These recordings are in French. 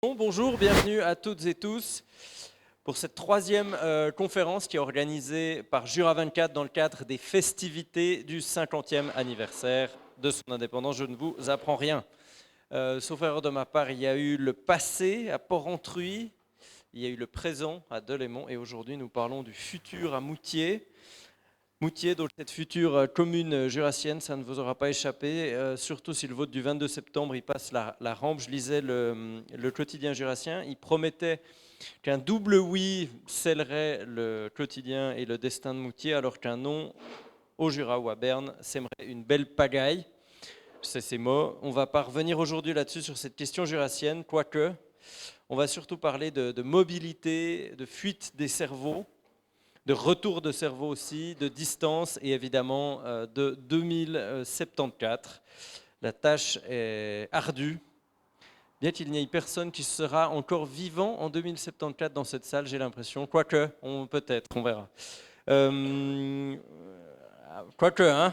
Bonjour, bienvenue à toutes et tous pour cette troisième conférence qui est organisée par Jura 24 dans le cadre des festivités du 50e anniversaire de son indépendance. Je ne vous apprends rien. Sauf erreur de ma part, il y a eu le passé à Porrentruy, il y a eu le présent à Delémont et aujourd'hui nous parlons du futur à Moutier. Moutier, donc cette future commune jurassienne, ça ne vous aura pas échappé, surtout si le vote du 22 septembre, il passe la rampe. Je lisais le quotidien jurassien, il promettait qu'un double oui scellerait le quotidien et le destin de Moutier, alors qu'un non au Jura ou à Berne sèmerait une belle pagaille. C'est ces mots. On va pas revenir aujourd'hui là-dessus sur cette question jurassienne, quoique on va surtout parler de mobilité, de fuite des cerveaux, de retour de cerveau aussi, de distance et évidemment de 2074. La tâche est ardue, bien qu'il n'y ait personne qui sera encore vivant en 2074 dans cette salle, j'ai l'impression, quoique, peut-être, on verra. Quoique, hein.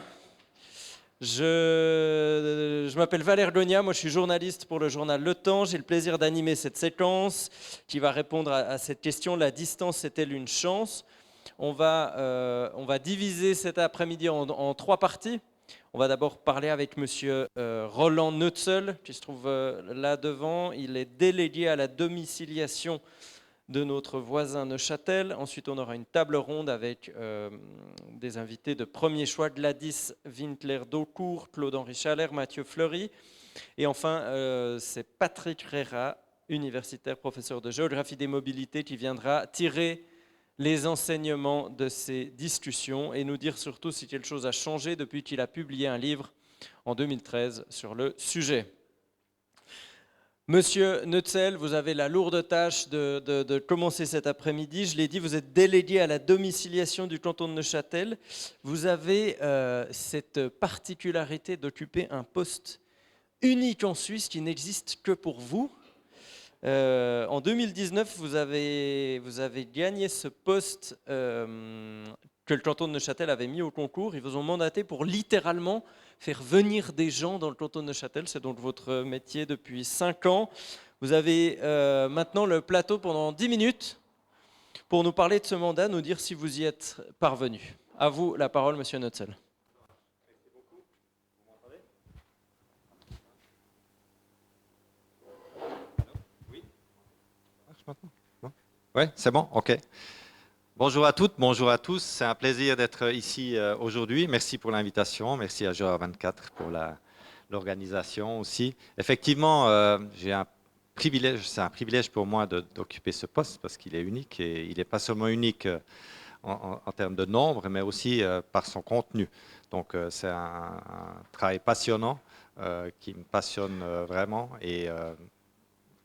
Je m'appelle Valère Gonia, moi je suis journaliste pour le journal Le Temps. J'ai le plaisir d'animer cette séquence qui va répondre à cette question, la distance est-elle une chance ? On va diviser cet après-midi en trois parties. On va d'abord parler avec monsieur Roland Neutzel, qui se trouve là devant. Il est délégué à la domiciliation de notre voisin Neuchâtel. Ensuite, on aura une table ronde avec des invités de premier choix, Gladys Winkler-Daucourt, Claude-Henri Chalère, Mathieu Fleury. Et enfin, c'est Patrick Rera, universitaire, professeur de géographie des mobilités, qui viendra tirer les enseignements de ces discussions et nous dire surtout si quelque chose a changé depuis qu'il a publié un livre en 2013 sur le sujet. Monsieur Neutzel, vous avez la lourde tâche de commencer cet après-midi. Je l'ai dit, vous êtes délégué à la domiciliation du canton de Neuchâtel. Vous avez cette particularité d'occuper un poste unique en Suisse qui n'existe que pour vous. En 2019, vous avez gagné ce poste que le canton de Neuchâtel avait mis au concours. Ils vous ont mandaté pour littéralement faire venir des gens dans le canton de Neuchâtel. C'est donc votre métier depuis 5 ans. Vous avez maintenant le plateau pendant 10 minutes pour nous parler de ce mandat, nous dire si vous y êtes parvenu. À vous la parole, monsieur Neutzel. Oui, c'est bon, ok. Bonjour à toutes, bonjour à tous. C'est un plaisir d'être ici aujourd'hui. Merci pour l'invitation, merci à Jura 24 pour l'organisation aussi. Effectivement, c'est un privilège pour moi d'occuper ce poste parce qu'il est unique et il n'est pas seulement unique en termes de nombre, mais aussi par son contenu. Donc c'est un travail passionnant qui me passionne vraiment et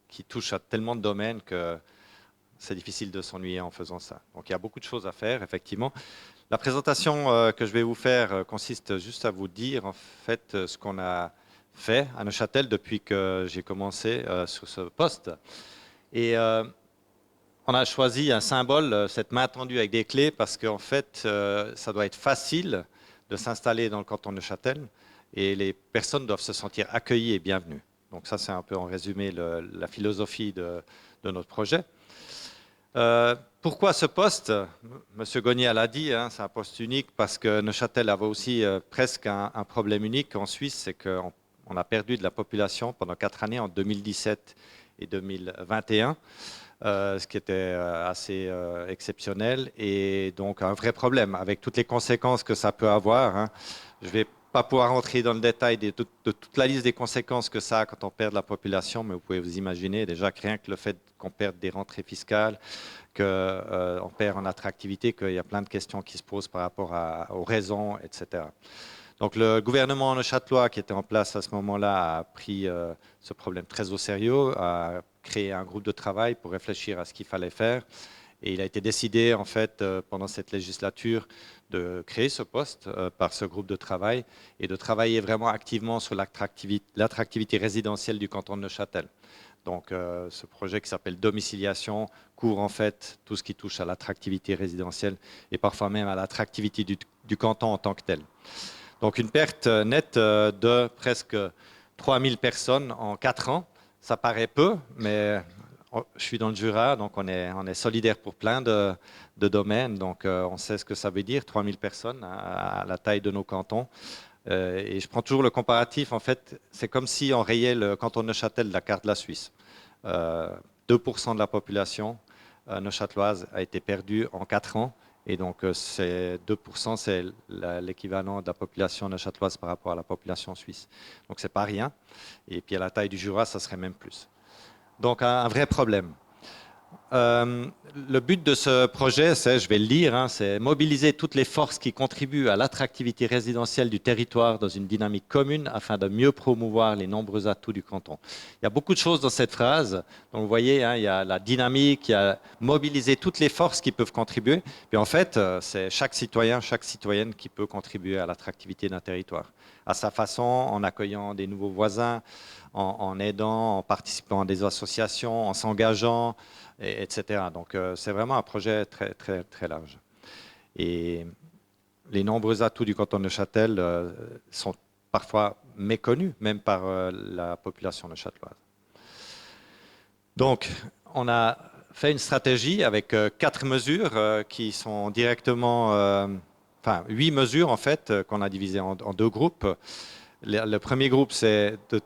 qui touche à tellement de domaines que c'est difficile de s'ennuyer en faisant ça. Donc il y a beaucoup de choses à faire, effectivement. La présentation que je vais vous faire consiste juste à vous dire en fait ce qu'on a fait à Neuchâtel depuis que j'ai commencé sur ce poste. Et on a choisi un symbole, cette main tendue avec des clés, parce qu'en fait, ça doit être facile de s'installer dans le canton de Neuchâtel et les personnes doivent se sentir accueillies et bienvenues. Donc ça, c'est un peu en résumé la philosophie de notre projet. Pourquoi ce poste? Monsieur Gonier l'a dit, hein, c'est un poste unique parce que Neuchâtel avait aussi presque un problème unique en Suisse, c'est qu'on a perdu de la population pendant 4 années, en 2017 et 2021, ce qui était assez exceptionnel et donc un vrai problème avec toutes les conséquences que ça peut avoir. Hein. Je vais pas pouvoir rentrer dans le détail de toute la liste des conséquences que ça a quand on perd de la population, mais vous pouvez vous imaginer déjà que rien que le fait qu'on perde des rentrées fiscales, qu'on perd en attractivité, qu'il y a plein de questions qui se posent par rapport aux raisons, etc. Donc le gouvernement neuchâtelois qui était en place à ce moment-là a pris ce problème très au sérieux, a créé un groupe de travail pour réfléchir à ce qu'il fallait faire. Et il a été décidé, en fait, pendant cette législature, de créer ce poste par ce groupe de travail et de travailler vraiment activement sur l'attractivité résidentielle du canton de Neuchâtel. Donc, ce projet qui s'appelle domiciliation couvre en fait tout ce qui touche à l'attractivité résidentielle et parfois même à l'attractivité du canton en tant que tel. Donc, une perte nette de presque 3000 personnes en 4 ans. Ça paraît peu, mais je suis dans le Jura, donc on est solidaire pour plein de domaines. Donc on sait ce que ça veut dire, 3000 personnes à la taille de nos cantons. Et je prends toujours le comparatif, en fait, c'est comme si on rayait le canton de Neuchâtel de la carte de la Suisse. 2% de la population neuchâteloise a été perdue en 4 ans. Et donc, 2%, c'est l'équivalent de la population neuchâteloise par rapport à la population suisse. Donc, c'est pas rien. Et puis, à la taille du Jura, ça serait même plus. Donc, un vrai problème. Le but de ce projet, c'est, je vais le lire, hein, c'est mobiliser toutes les forces qui contribuent à l'attractivité résidentielle du territoire dans une dynamique commune afin de mieux promouvoir les nombreux atouts du canton. Il y a beaucoup de choses dans cette phrase. Donc vous voyez, hein, il y a la dynamique, il y a mobiliser toutes les forces qui peuvent contribuer. Puis en fait, c'est chaque citoyen, chaque citoyenne qui peut contribuer à l'attractivité d'un territoire. À sa façon, en accueillant des nouveaux voisins, en aidant, en participant à des associations, en s'engageant, etc. Donc c'est vraiment un projet très, très, très large. Et les nombreux atouts du canton de Neuchâtel sont parfois méconnus, même par la population neuchâteloise. Donc, on a fait une stratégie avec 4 mesures qui sont directement, enfin 8 mesures en fait, qu'on a divisées en 2 groupes. Le premier groupe, c'est de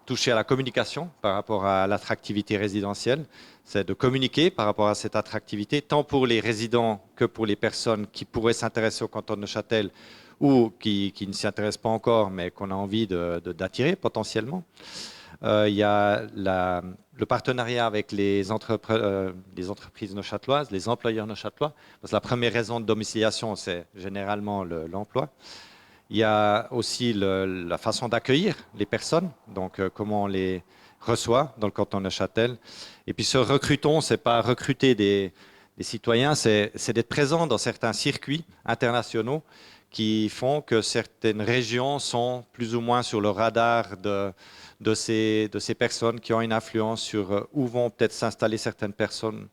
toucher à la communication par rapport à l'attractivité résidentielle, c'est de communiquer par rapport à cette attractivité, tant pour les résidents que pour les personnes qui pourraient s'intéresser au canton de Neuchâtel ou qui ne s'y intéressent pas encore, mais qu'on a envie d'attirer potentiellement. Il y a le partenariat avec les entreprises neuchâteloises, les employeurs neuchâtelois, parce que la première raison de domiciliation, c'est généralement l'emploi. Il y a aussi la façon d'accueillir les personnes, donc comment on les reçoit dans le canton de Neuchâtel. Et puis ce recrutons, c'est pas recruter des citoyens, c'est d'être présent dans certains circuits internationaux qui font que certaines régions sont plus ou moins sur le radar de ces personnes qui ont une influence sur où vont peut-être s'installer certaines personnes.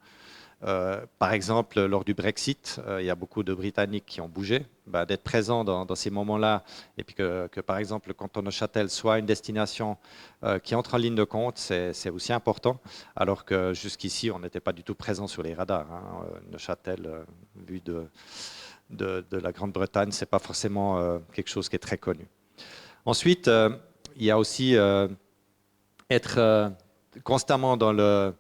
Par exemple, lors du Brexit, il y a beaucoup de Britanniques qui ont bougé. D'être présent dans ces moments-là, et puis que, par exemple, le canton de Neuchâtel soit une destination qui entre en ligne de compte, c'est aussi important, alors que jusqu'ici, on n'était pas du tout présent sur les radars. Hein. Neuchâtel, vu de la Grande-Bretagne, ce n'est pas forcément quelque chose qui est très connu. Ensuite, il y a aussi être constamment dans le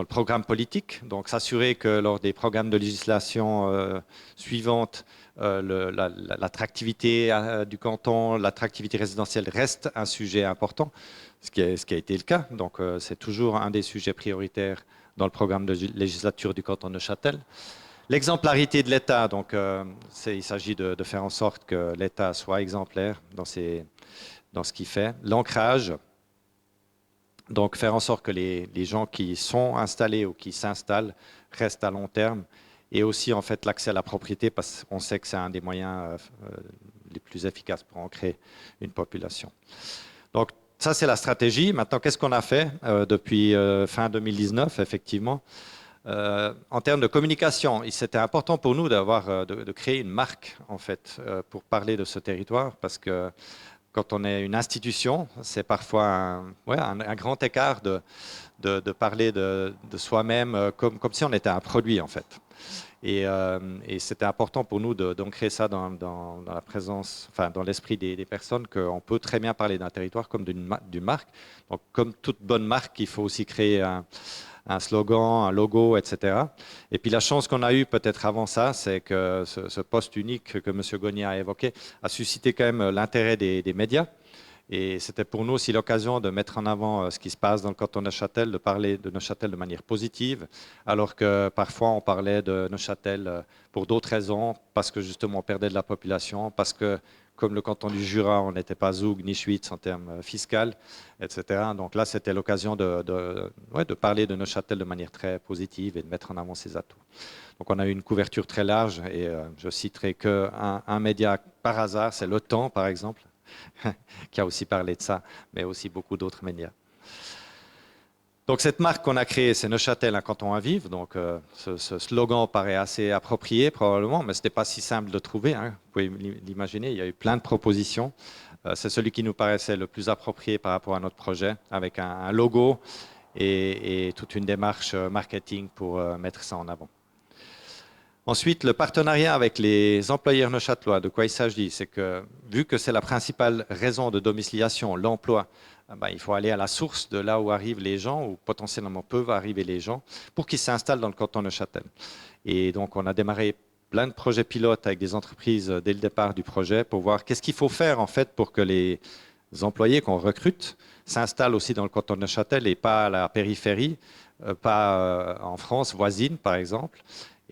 programme politique, donc s'assurer que lors des programmes de législation suivantes, l'attractivité du canton, l'attractivité résidentielle reste un sujet important, ce qui a été le cas. Donc c'est toujours un des sujets prioritaires dans le programme de législature du canton de Neuchâtel. L'exemplarité de l'État, donc il s'agit de faire en sorte que l'État soit exemplaire dans ce qu'il fait. L'ancrage. Donc, faire en sorte que les gens qui sont installés ou qui s'installent restent à long terme. Et aussi, en fait, l'accès à la propriété, parce qu'on sait que c'est un des moyens les plus efficaces pour ancrer une population. Donc, ça, c'est la stratégie. Maintenant, qu'est-ce qu'on a fait depuis fin 2019, effectivement en termes de communication, c'était important pour nous de créer une marque, en fait, pour parler de ce territoire, parce que quand on est une institution, c'est parfois un grand écart de parler de soi-même comme si on était un produit, en fait. Et c'était important pour nous d'ancrer ça dans la présence, enfin dans l'esprit des personnes, qu'on peut très bien parler d'un territoire comme d'une marque. Donc, comme toute bonne marque, il faut aussi créer un slogan, un logo, etc. Et puis la chance qu'on a eue peut-être avant ça, c'est que ce poste unique que M. Gonier a évoqué a suscité quand même l'intérêt des médias. Et c'était pour nous aussi l'occasion de mettre en avant ce qui se passe dans le canton de Neuchâtel, de parler de Neuchâtel de manière positive, alors que parfois on parlait de Neuchâtel pour d'autres raisons, parce que justement on perdait de la population, parce que comme le canton du Jura, on n'était pas Zug ni Schwyz en termes fiscaux, etc. Donc là, c'était l'occasion de parler de Neuchâtel de manière très positive et de mettre en avant ses atouts. Donc on a eu une couverture très large et je citerai qu'un média par hasard, c'est Le Temps par exemple, qui a aussi parlé de ça, mais aussi beaucoup d'autres médias. Donc cette marque qu'on a créée, c'est Neuchâtel, un canton à vivre. Donc ce slogan paraît assez approprié probablement, mais ce n'était pas si simple de trouver. Hein. Vous pouvez l'imaginer, il y a eu plein de propositions. C'est celui qui nous paraissait le plus approprié par rapport à notre projet, avec un logo et toute une démarche marketing pour mettre ça en avant. Ensuite, le partenariat avec les employeurs neuchâtelois, de quoi il s'agit, c'est que vu que c'est la principale raison de domiciliation, l'emploi, il faut aller à la source de là où arrivent les gens, ou potentiellement peuvent arriver les gens, pour qu'ils s'installent dans le canton de Neuchâtel. Et donc, on a démarré plein de projets pilotes avec des entreprises dès le départ du projet pour voir qu'est-ce qu'il faut faire en fait pour que les employés qu'on recrute s'installent aussi dans le canton de Neuchâtel et pas à la périphérie, pas en France voisine par exemple.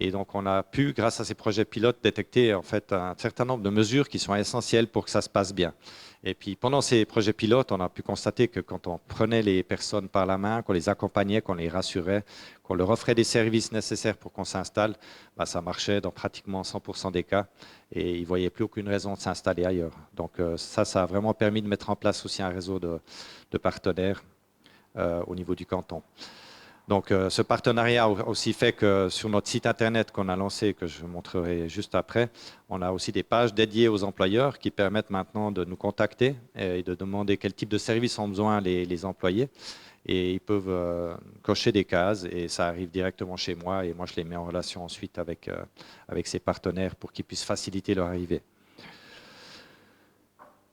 Et donc, on a pu, grâce à ces projets pilotes, détecter en fait un certain nombre de mesures qui sont essentielles pour que ça se passe bien. Et puis, pendant ces projets pilotes, on a pu constater que quand on prenait les personnes par la main, qu'on les accompagnait, qu'on les rassurait, qu'on leur offrait des services nécessaires pour qu'on s'installe, ça marchait dans pratiquement 100% des cas et ils ne voyaient plus aucune raison de s'installer ailleurs. Donc, ça a vraiment permis de mettre en place aussi un réseau de partenaires au niveau du canton. Donc, ce partenariat a aussi fait que sur notre site internet qu'on a lancé, que je montrerai juste après, on a aussi des pages dédiées aux employeurs qui permettent maintenant de nous contacter et de demander quel type de services ont besoin les employés. Et ils peuvent cocher des cases et ça arrive directement chez moi et moi je les mets en relation ensuite avec ces partenaires pour qu'ils puissent faciliter leur arrivée.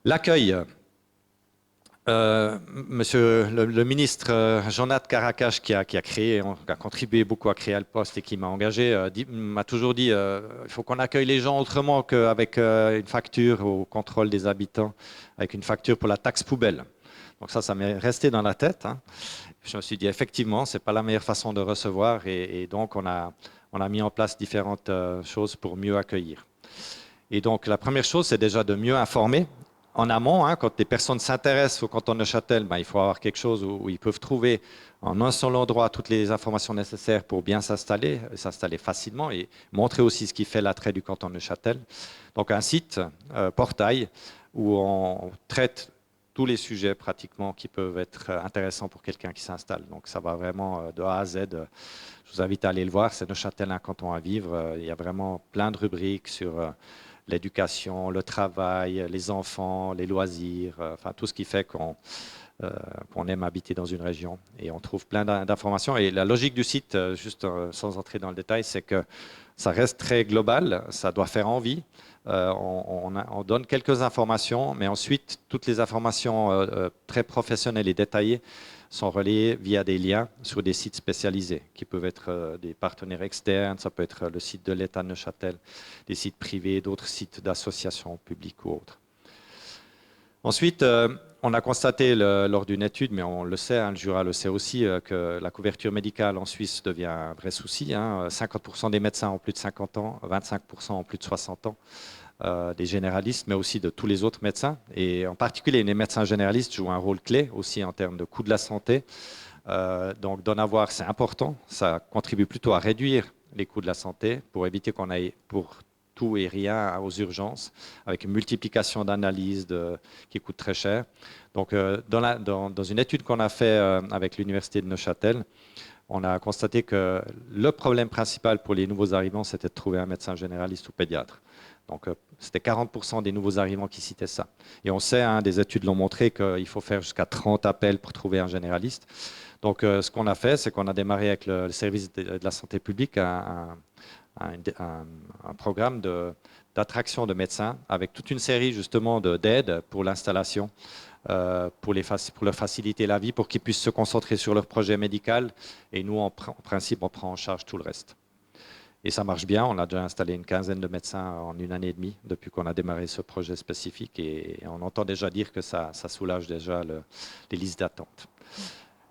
L'accueil. Monsieur le ministre Jonathan Caracas qui a contribué beaucoup à créer le poste et qui m'a engagé, m'a toujours dit il faut qu'on accueille les gens autrement qu'avec une facture au contrôle des habitants, avec une facture pour la taxe poubelle. Donc ça m'est resté dans la tête. Hein. Je me suis dit effectivement, c'est pas la meilleure façon de recevoir et donc on a mis en place différentes choses pour mieux accueillir. Et donc la première chose, c'est déjà de mieux informer. En amont, hein, quand des personnes s'intéressent au canton de Neuchâtel, il faut avoir quelque chose où ils peuvent trouver en un seul endroit toutes les informations nécessaires pour bien s'installer facilement et montrer aussi ce qui fait l'attrait du canton de Neuchâtel. Donc un site, portail, où on traite tous les sujets pratiquement qui peuvent être intéressants pour quelqu'un qui s'installe. Donc ça va vraiment de A à Z. Je vous invite à aller le voir, c'est Neuchâtel, un canton à vivre. Il y a vraiment plein de rubriques sur l'éducation, le travail, les enfants, les loisirs, enfin tout ce qui fait qu'on aime habiter dans une région. Et on trouve plein d'informations. Et la logique du site, juste sans entrer dans le détail, c'est que ça reste très global, ça doit faire envie. On donne quelques informations, mais ensuite, toutes les informations très professionnelles et détaillées sont relayées via des liens sur des sites spécialisés, qui peuvent être des partenaires externes, ça peut être le site de l'État de Neuchâtel, des sites privés, d'autres sites d'associations publiques ou autres. Ensuite, on a constaté lors d'une étude, mais on le sait, hein, le Jura le sait aussi, que la couverture médicale en Suisse devient un vrai souci. Hein. 50% des médecins ont plus de 50 ans, 25% ont plus de 60 ans. Des généralistes, mais aussi de tous les autres médecins. Et en particulier, les médecins généralistes jouent un rôle clé aussi en termes de coût de la santé. Donc d'en avoir, c'est important. Ça contribue plutôt à réduire les coûts de la santé pour éviter qu'on aille pour tout et rien aux urgences, avec une multiplication d'analyses qui coûte très cher. Donc dans une étude qu'on a fait avec l'Université de Neuchâtel, on a constaté que le problème principal pour les nouveaux arrivants, c'était de trouver un médecin généraliste ou pédiatre. Donc, c'était 40% des nouveaux arrivants qui citaient ça. Et on sait, hein, des études l'ont montré qu'il faut faire jusqu'à 30 appels pour trouver un généraliste. Donc, ce qu'on a fait, c'est qu'on a démarré avec le service de la santé publique un programme d'attraction de médecins avec toute une série justement d'aides pour l'installation, pour leur faciliter la vie, pour qu'ils puissent se concentrer sur leur projet médical. Et nous, en principe, on prend en charge tout le reste. Et ça marche bien, on a déjà installé une quinzaine de médecins en 1 année et demie depuis qu'on a démarré ce projet spécifique et on entend déjà dire que ça soulage déjà les listes d'attente.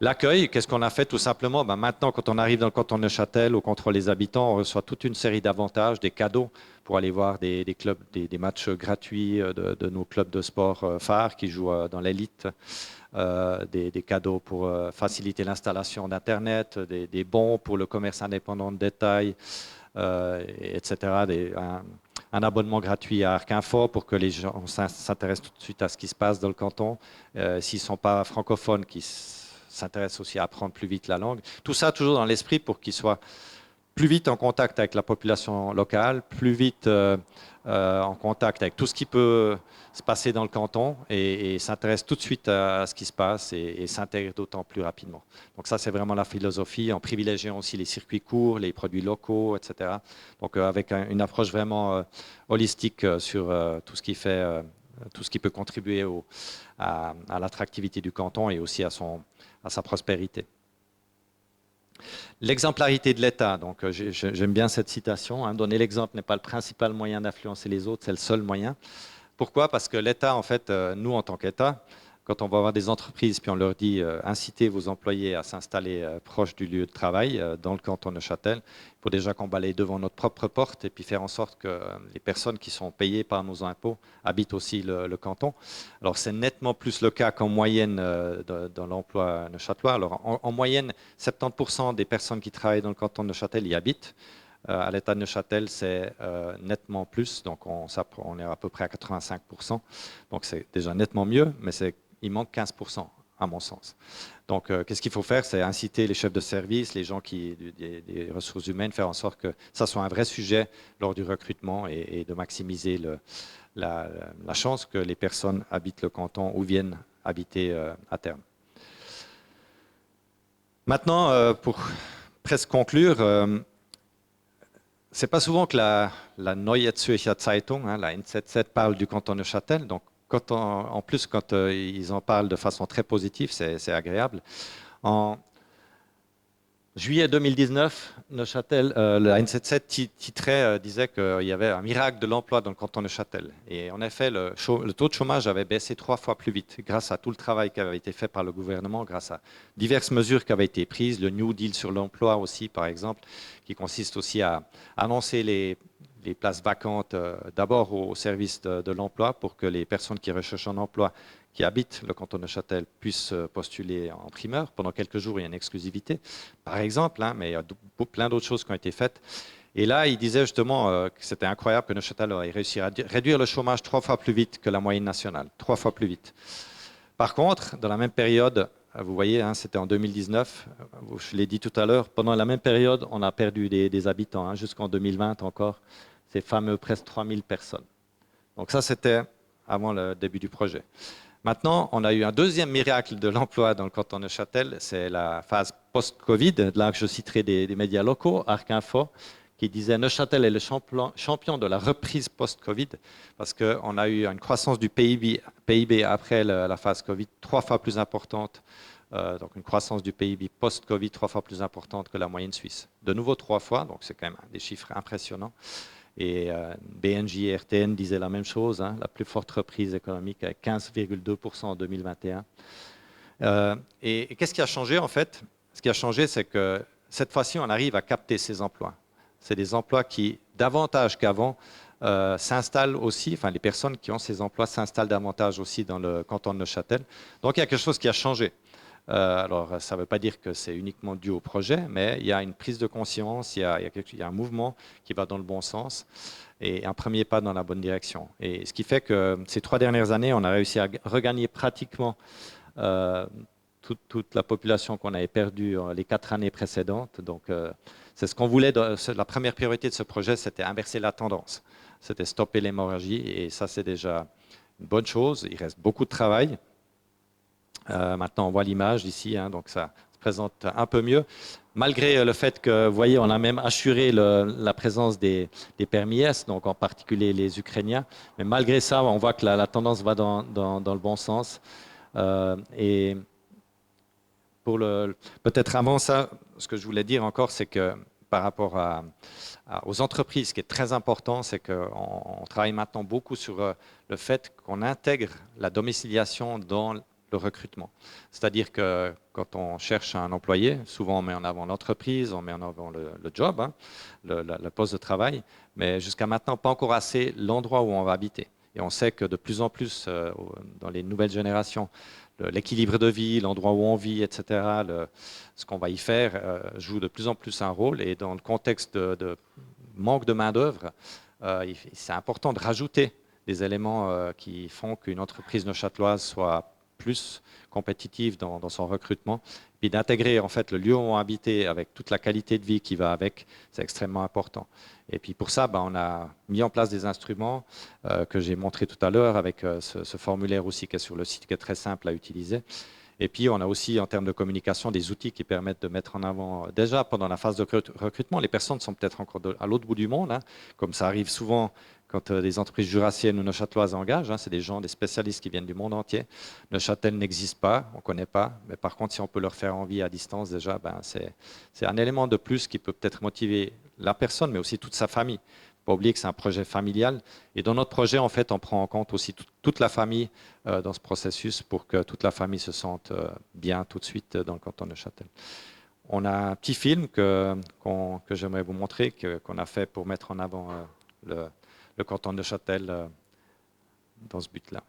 L'accueil, qu'est-ce qu'on a fait tout simplement? Maintenant, quand on arrive dans le canton de Neuchâtel, au contrôle des habitants, on reçoit toute une série d'avantages, des cadeaux pour aller voir des clubs, des matchs gratuits de nos clubs de sport phares qui jouent dans l'élite. Des cadeaux pour faciliter l'installation d'Internet, des bons pour le commerce indépendant de détail, etc. Un abonnement gratuit à Arc Info pour que les gens s'intéressent tout de suite à ce qui se passe dans le canton. S'ils ne sont pas francophones, qui s'intéressent aussi à apprendre plus vite la langue. Tout ça toujours dans l'esprit pour qu'ils soient plus vite en contact avec la population locale, plus vite en contact avec tout ce qui peut se passer dans le canton et s'intéresse tout de suite à ce qui se passe et s'intègre d'autant plus rapidement. Donc ça, c'est vraiment la philosophie, en privilégiant aussi les circuits courts, les produits locaux, etc. Donc avec une approche vraiment holistique sur tout ce qui fait, tout ce qui peut contribuer à l'attractivité du canton et aussi à sa prospérité. L'exemplarité de l'État, donc j'aime bien cette citation, hein, donner l'exemple n'est pas le principal moyen d'influencer les autres, c'est le seul moyen. Pourquoi? Parce que l'État, en fait, nous en tant qu'État, quand on va avoir des entreprises, puis on leur dit incitez vos employés à s'installer proche du lieu de travail, dans le canton de Neuchâtel, il faut déjà qu'on balaye devant notre propre porte et puis faire en sorte que les personnes qui sont payées par nos impôts habitent aussi le canton. Alors c'est nettement plus le cas qu'en moyenne dans l'emploi neuchâtelois. Alors en moyenne, 70% des personnes qui travaillent dans le canton de Neuchâtel y habitent. À l'État de Neuchâtel, c'est nettement plus, donc on est à peu près à 85%. Donc c'est déjà nettement mieux, mais il manque 15% à mon sens. Donc qu'est-ce qu'il faut faire? C'est inciter les chefs de service, les gens des ressources humaines, faire en sorte que ça soit un vrai sujet lors du recrutement et de maximiser la chance que les personnes habitent le canton ou viennent habiter à terme. Maintenant, pour presque conclure, c'est pas souvent que la Neue Zürcher Zeitung, hein, la NZZ, parle du canton de Neuchâtel. Donc, en plus, quand ils en parlent de façon très positive, c'est agréable. En juillet 2019, Neuchâtel, la NZZ disait qu'il y avait un miracle de l'emploi dans le canton de Neuchâtel. Et en effet, le taux de chômage avait baissé 3 fois plus vite grâce à tout le travail qui avait été fait par le gouvernement, grâce à diverses mesures qui avaient été prises, le New Deal sur l'emploi aussi, par exemple, qui consiste aussi à annoncer les places vacantes d'abord au service de l'emploi pour que les personnes qui recherchent un emploi qui habitent le canton de Neuchâtel puissent postuler en primeur. Pendant quelques jours, il y a une exclusivité, par exemple, hein, mais il y a plein d'autres choses qui ont été faites. Et là, il disait justement que c'était incroyable que Neuchâtel ait réussi à réduire le chômage 3 fois plus vite que la moyenne nationale, 3 fois plus vite. Par contre, dans la même période, vous voyez, hein, c'était en 2019, je l'ai dit tout à l'heure, pendant la même période, on a perdu des habitants, hein, jusqu'en 2020 encore, ces fameux presque 3000 personnes. Donc ça, c'était avant le début du projet. Maintenant, on a eu un deuxième miracle de l'emploi dans le canton de Neuchâtel, c'est la phase post-Covid, là que je citerai des médias locaux, Arc Info, qui disait Neuchâtel est le champion de la reprise post-Covid, parce qu'on a eu une croissance du PIB après la phase Covid 3 fois plus importante, donc une croissance du PIB post-Covid 3 fois plus importante que la moyenne suisse. De nouveau 3 fois, donc c'est quand même des chiffres impressionnants. Et BNJ et RTN disaient la même chose, hein, la plus forte reprise économique avec 15,2% en 2021. Et qu'est-ce qui a changé en fait? Ce qui a changé, c'est que cette fois-ci, on arrive à capter ces emplois. C'est des emplois qui, davantage qu'avant, s'installent aussi, enfin les personnes qui ont ces emplois s'installent davantage aussi dans le canton de Neuchâtel. Donc il y a quelque chose qui a changé. Alors, ça ne veut pas dire que c'est uniquement dû au projet, mais il y a une prise de conscience, il y a un mouvement qui va dans le bon sens et un premier pas dans la bonne direction. Et ce qui fait que ces 3 dernières années, on a réussi à regagner pratiquement toute la population qu'on avait perdue les 4 années précédentes. Donc, c'est ce qu'on voulait. La première priorité de ce projet, c'était inverser la tendance. C'était stopper l'hémorragie et ça, c'est déjà une bonne chose. Il reste beaucoup de travail. Maintenant, on voit l'image ici, hein, donc ça se présente un peu mieux. Malgré le fait que, vous voyez, on a même assuré la présence des permis S, donc en particulier les Ukrainiens. Mais malgré ça, on voit que la tendance va dans le bon sens. Et peut-être avant ça, ce que je voulais dire encore, c'est que par rapport aux entreprises, ce qui est très important, c'est qu'on travaille maintenant beaucoup sur le fait qu'on intègre la domiciliation dans le recrutement. C'est-à-dire que quand on cherche un employé, souvent on met en avant l'entreprise, on met en avant le job, hein, le poste de travail, mais jusqu'à maintenant, pas encore assez l'endroit où on va habiter. Et on sait que de plus en plus, dans les nouvelles générations, l'équilibre de vie, l'endroit où on vit, etc., ce qu'on va y faire joue de plus en plus un rôle. Et dans le contexte de manque de main-d'œuvre, c'est important de rajouter des éléments qui font qu'une entreprise neuchâteloise soit plus compétitif dans son recrutement. Puis d'intégrer en fait le lieu où on habite avec toute la qualité de vie qui va avec, c'est extrêmement important. Et puis pour ça, on a mis en place des instruments que j'ai montré tout à l'heure avec ce formulaire aussi qui est sur le site, qui est très simple à utiliser. Et puis, on a aussi, en termes de communication, des outils qui permettent de mettre en avant, déjà pendant la phase de recrutement, les personnes sont peut-être encore à l'autre bout du monde, hein, comme ça arrive souvent quand des entreprises jurassiennes ou neuchâteloises engagent, hein, c'est des gens, des spécialistes qui viennent du monde entier. Neuchâtel n'existe pas, on ne connaît pas, mais par contre, si on peut leur faire envie à distance, déjà, c'est un élément de plus qui peut peut-être motiver la personne, mais aussi toute sa famille. Pas oublier que c'est un projet familial. Et dans notre projet, en fait, on prend en compte aussi toute la famille dans ce processus pour que toute la famille se sente bien tout de suite dans le canton de Neuchâtel. On a un petit film que j'aimerais vous montrer, qu'on a fait pour mettre en avant le canton de Neuchâtel dans ce but-là.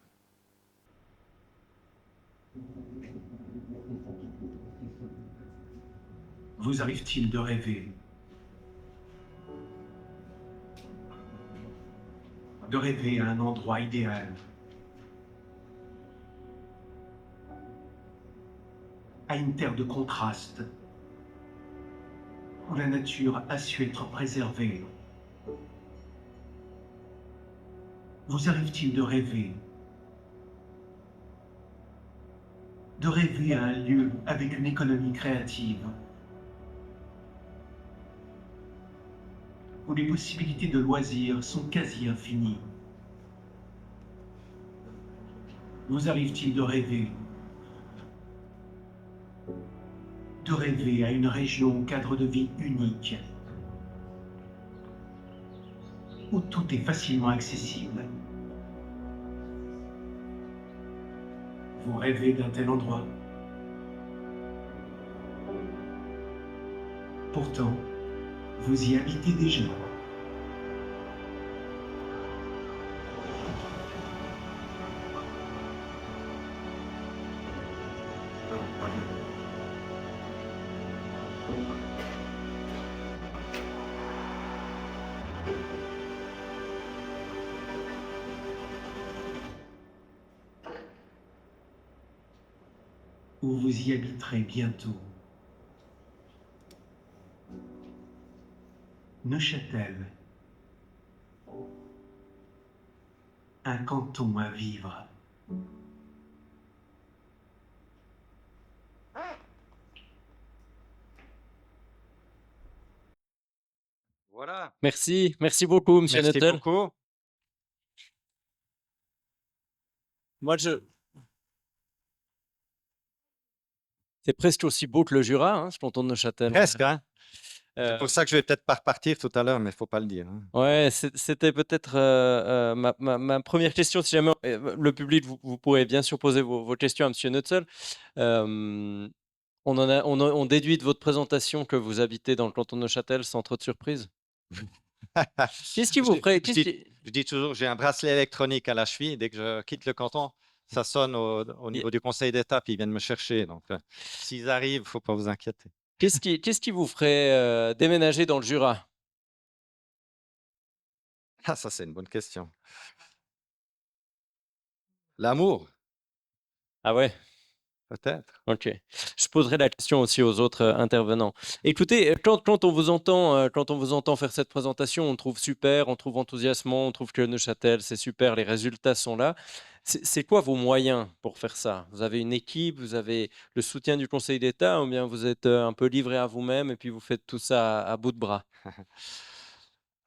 Vous arrive-t-il de rêver? De rêver à un endroit idéal, à une terre de contraste, où la nature a su être préservée. Vous arrive-t-il de rêver? De rêver à un lieu avec une économie créative, où les possibilités de loisirs sont quasi infinies. Vous arrive-t-il de rêver? De rêver à une région au cadre de vie unique, où tout est facilement accessible. Vous rêvez d'un tel endroit? Pourtant, vous y habitez déjà. Où vous y habiterez bientôt. Neuchâtel. Un canton à vivre. Voilà. Merci beaucoup, Monsieur Merci Nuttall. beaucoup. Moi, c'est presque aussi beau que le Jura, hein, ce canton de Neuchâtel. Presque, hein? C'est Euh, pour ça que je vais peut-être pas repartir tout à l'heure, mais il ne faut pas le dire. Hein. Ouais, c'était peut-être ma première question. Si jamais le public, vous pourrez bien sûr poser vos questions à Monsieur Nuttall. On déduit de votre présentation que vous habitez dans le canton de Neuchâtel sans trop de surprise. Qu'est-ce qui vous ferait Je dis toujours, j'ai un bracelet électronique à la cheville. Dès que je quitte le canton, ça sonne au niveau du Conseil d'État, puis ils viennent me chercher. Donc, s'ils arrivent, il ne faut pas vous inquiéter. Qu'est-ce qui vous ferait déménager dans le Jura? Ah, ça, c'est une bonne question. L'amour, Ah ouais, peut-être. ok. Je poserai la question aussi aux autres intervenants. Écoutez, quand on vous entend faire cette présentation, on trouve super, on trouve enthousiasmant, on trouve que Neuchâtel, c'est super, les résultats sont là. C'est quoi vos moyens pour faire ça? Vous avez une équipe, vous avez le soutien du Conseil d'État, ou bien vous êtes un peu livré à vous-même et puis vous faites tout ça à bout de bras?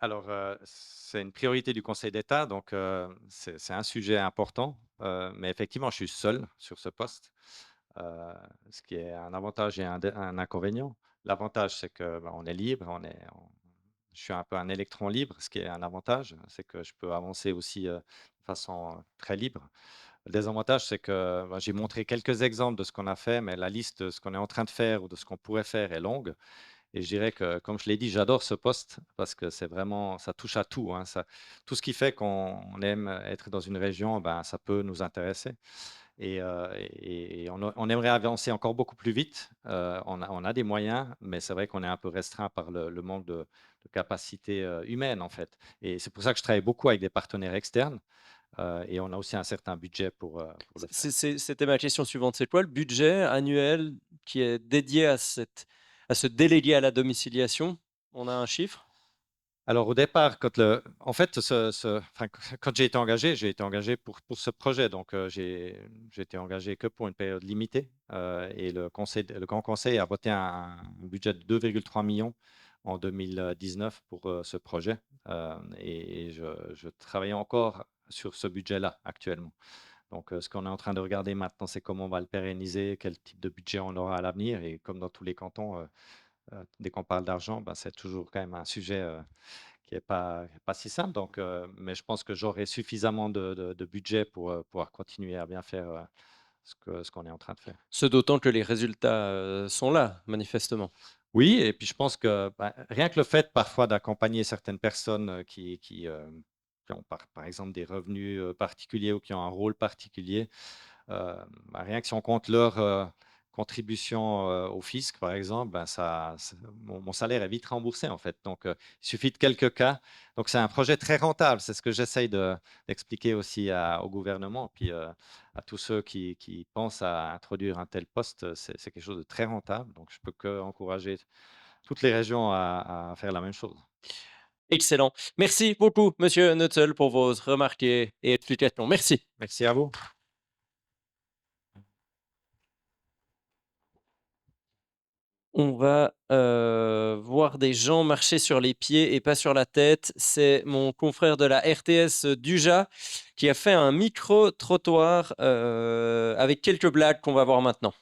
Alors, c'est une priorité du Conseil d'État, donc c'est un sujet important. Mais effectivement, je suis seul sur ce poste, ce qui est un avantage et un inconvénient. L'avantage, c'est que on est libre, je suis un peu un électron libre, ce qui est un avantage, c'est que je peux avancer aussi de façon très libre. Le désavantage, c'est que j'ai montré quelques exemples de ce qu'on a fait, mais la liste de ce qu'on est en train de faire ou de ce qu'on pourrait faire est longue. Et je dirais que, comme je l'ai dit, j'adore ce poste parce que c'est vraiment, ça touche à tout. Hein, tout ce qui fait qu'on aime être dans une région, ça peut nous intéresser. Et on aimerait avancer encore beaucoup plus vite. On a des moyens, mais c'est vrai qu'on est un peu restreint par le manque de capacité humaine, en fait. Et c'est pour ça que je travaille beaucoup avec des partenaires externes. Et on a aussi un certain budget pour le faire. C'était ma question suivante. C'est quoi le budget annuel qui est dédié à ce délégué à la domiciliation? On a un chiffre? Alors au départ, en fait, enfin, quand j'ai été engagé pour ce projet. Donc j'ai été engagé que pour une période limitée. Et le Grand Conseil a voté un budget de 2,3 millions en 2019 pour ce projet. Et je travaille encore sur ce budget-là actuellement. Donc ce qu'on est en train de regarder maintenant, c'est comment on va le pérenniser, quel type de budget on aura à l'avenir. Et comme dans tous les cantons, dès qu'on parle d'argent, ben, c'est toujours quand même un sujet qui n'est pas si simple. Donc, mais je pense que j'aurai suffisamment de budget pour pouvoir continuer à bien faire ce qu'on est en train de faire. Ce d'autant que les résultats sont là, manifestement. Oui, et puis je pense que rien que le fait parfois d'accompagner certaines personnes qui ont par exemple des revenus particuliers ou qui ont un rôle particulier, rien que si on compte leur contribution au fisc, par exemple, mon salaire est vite remboursé en fait. Donc, il suffit de quelques cas. Donc, c'est un projet très rentable. C'est ce que j'essaye d'expliquer aussi au gouvernement, puis à tous ceux qui pensent à introduire un tel poste. C'est quelque chose de très rentable. Donc, je peux qu'encourager toutes les régions à faire la même chose. Excellent. Merci beaucoup, Monsieur Nutzel, pour vos remarques et explications. Merci. Merci à vous. On va voir des gens marcher sur les pieds et pas sur la tête. C'est mon confrère de la RTS Duja qui a fait un micro-trottoir avec quelques blagues qu'on va voir maintenant.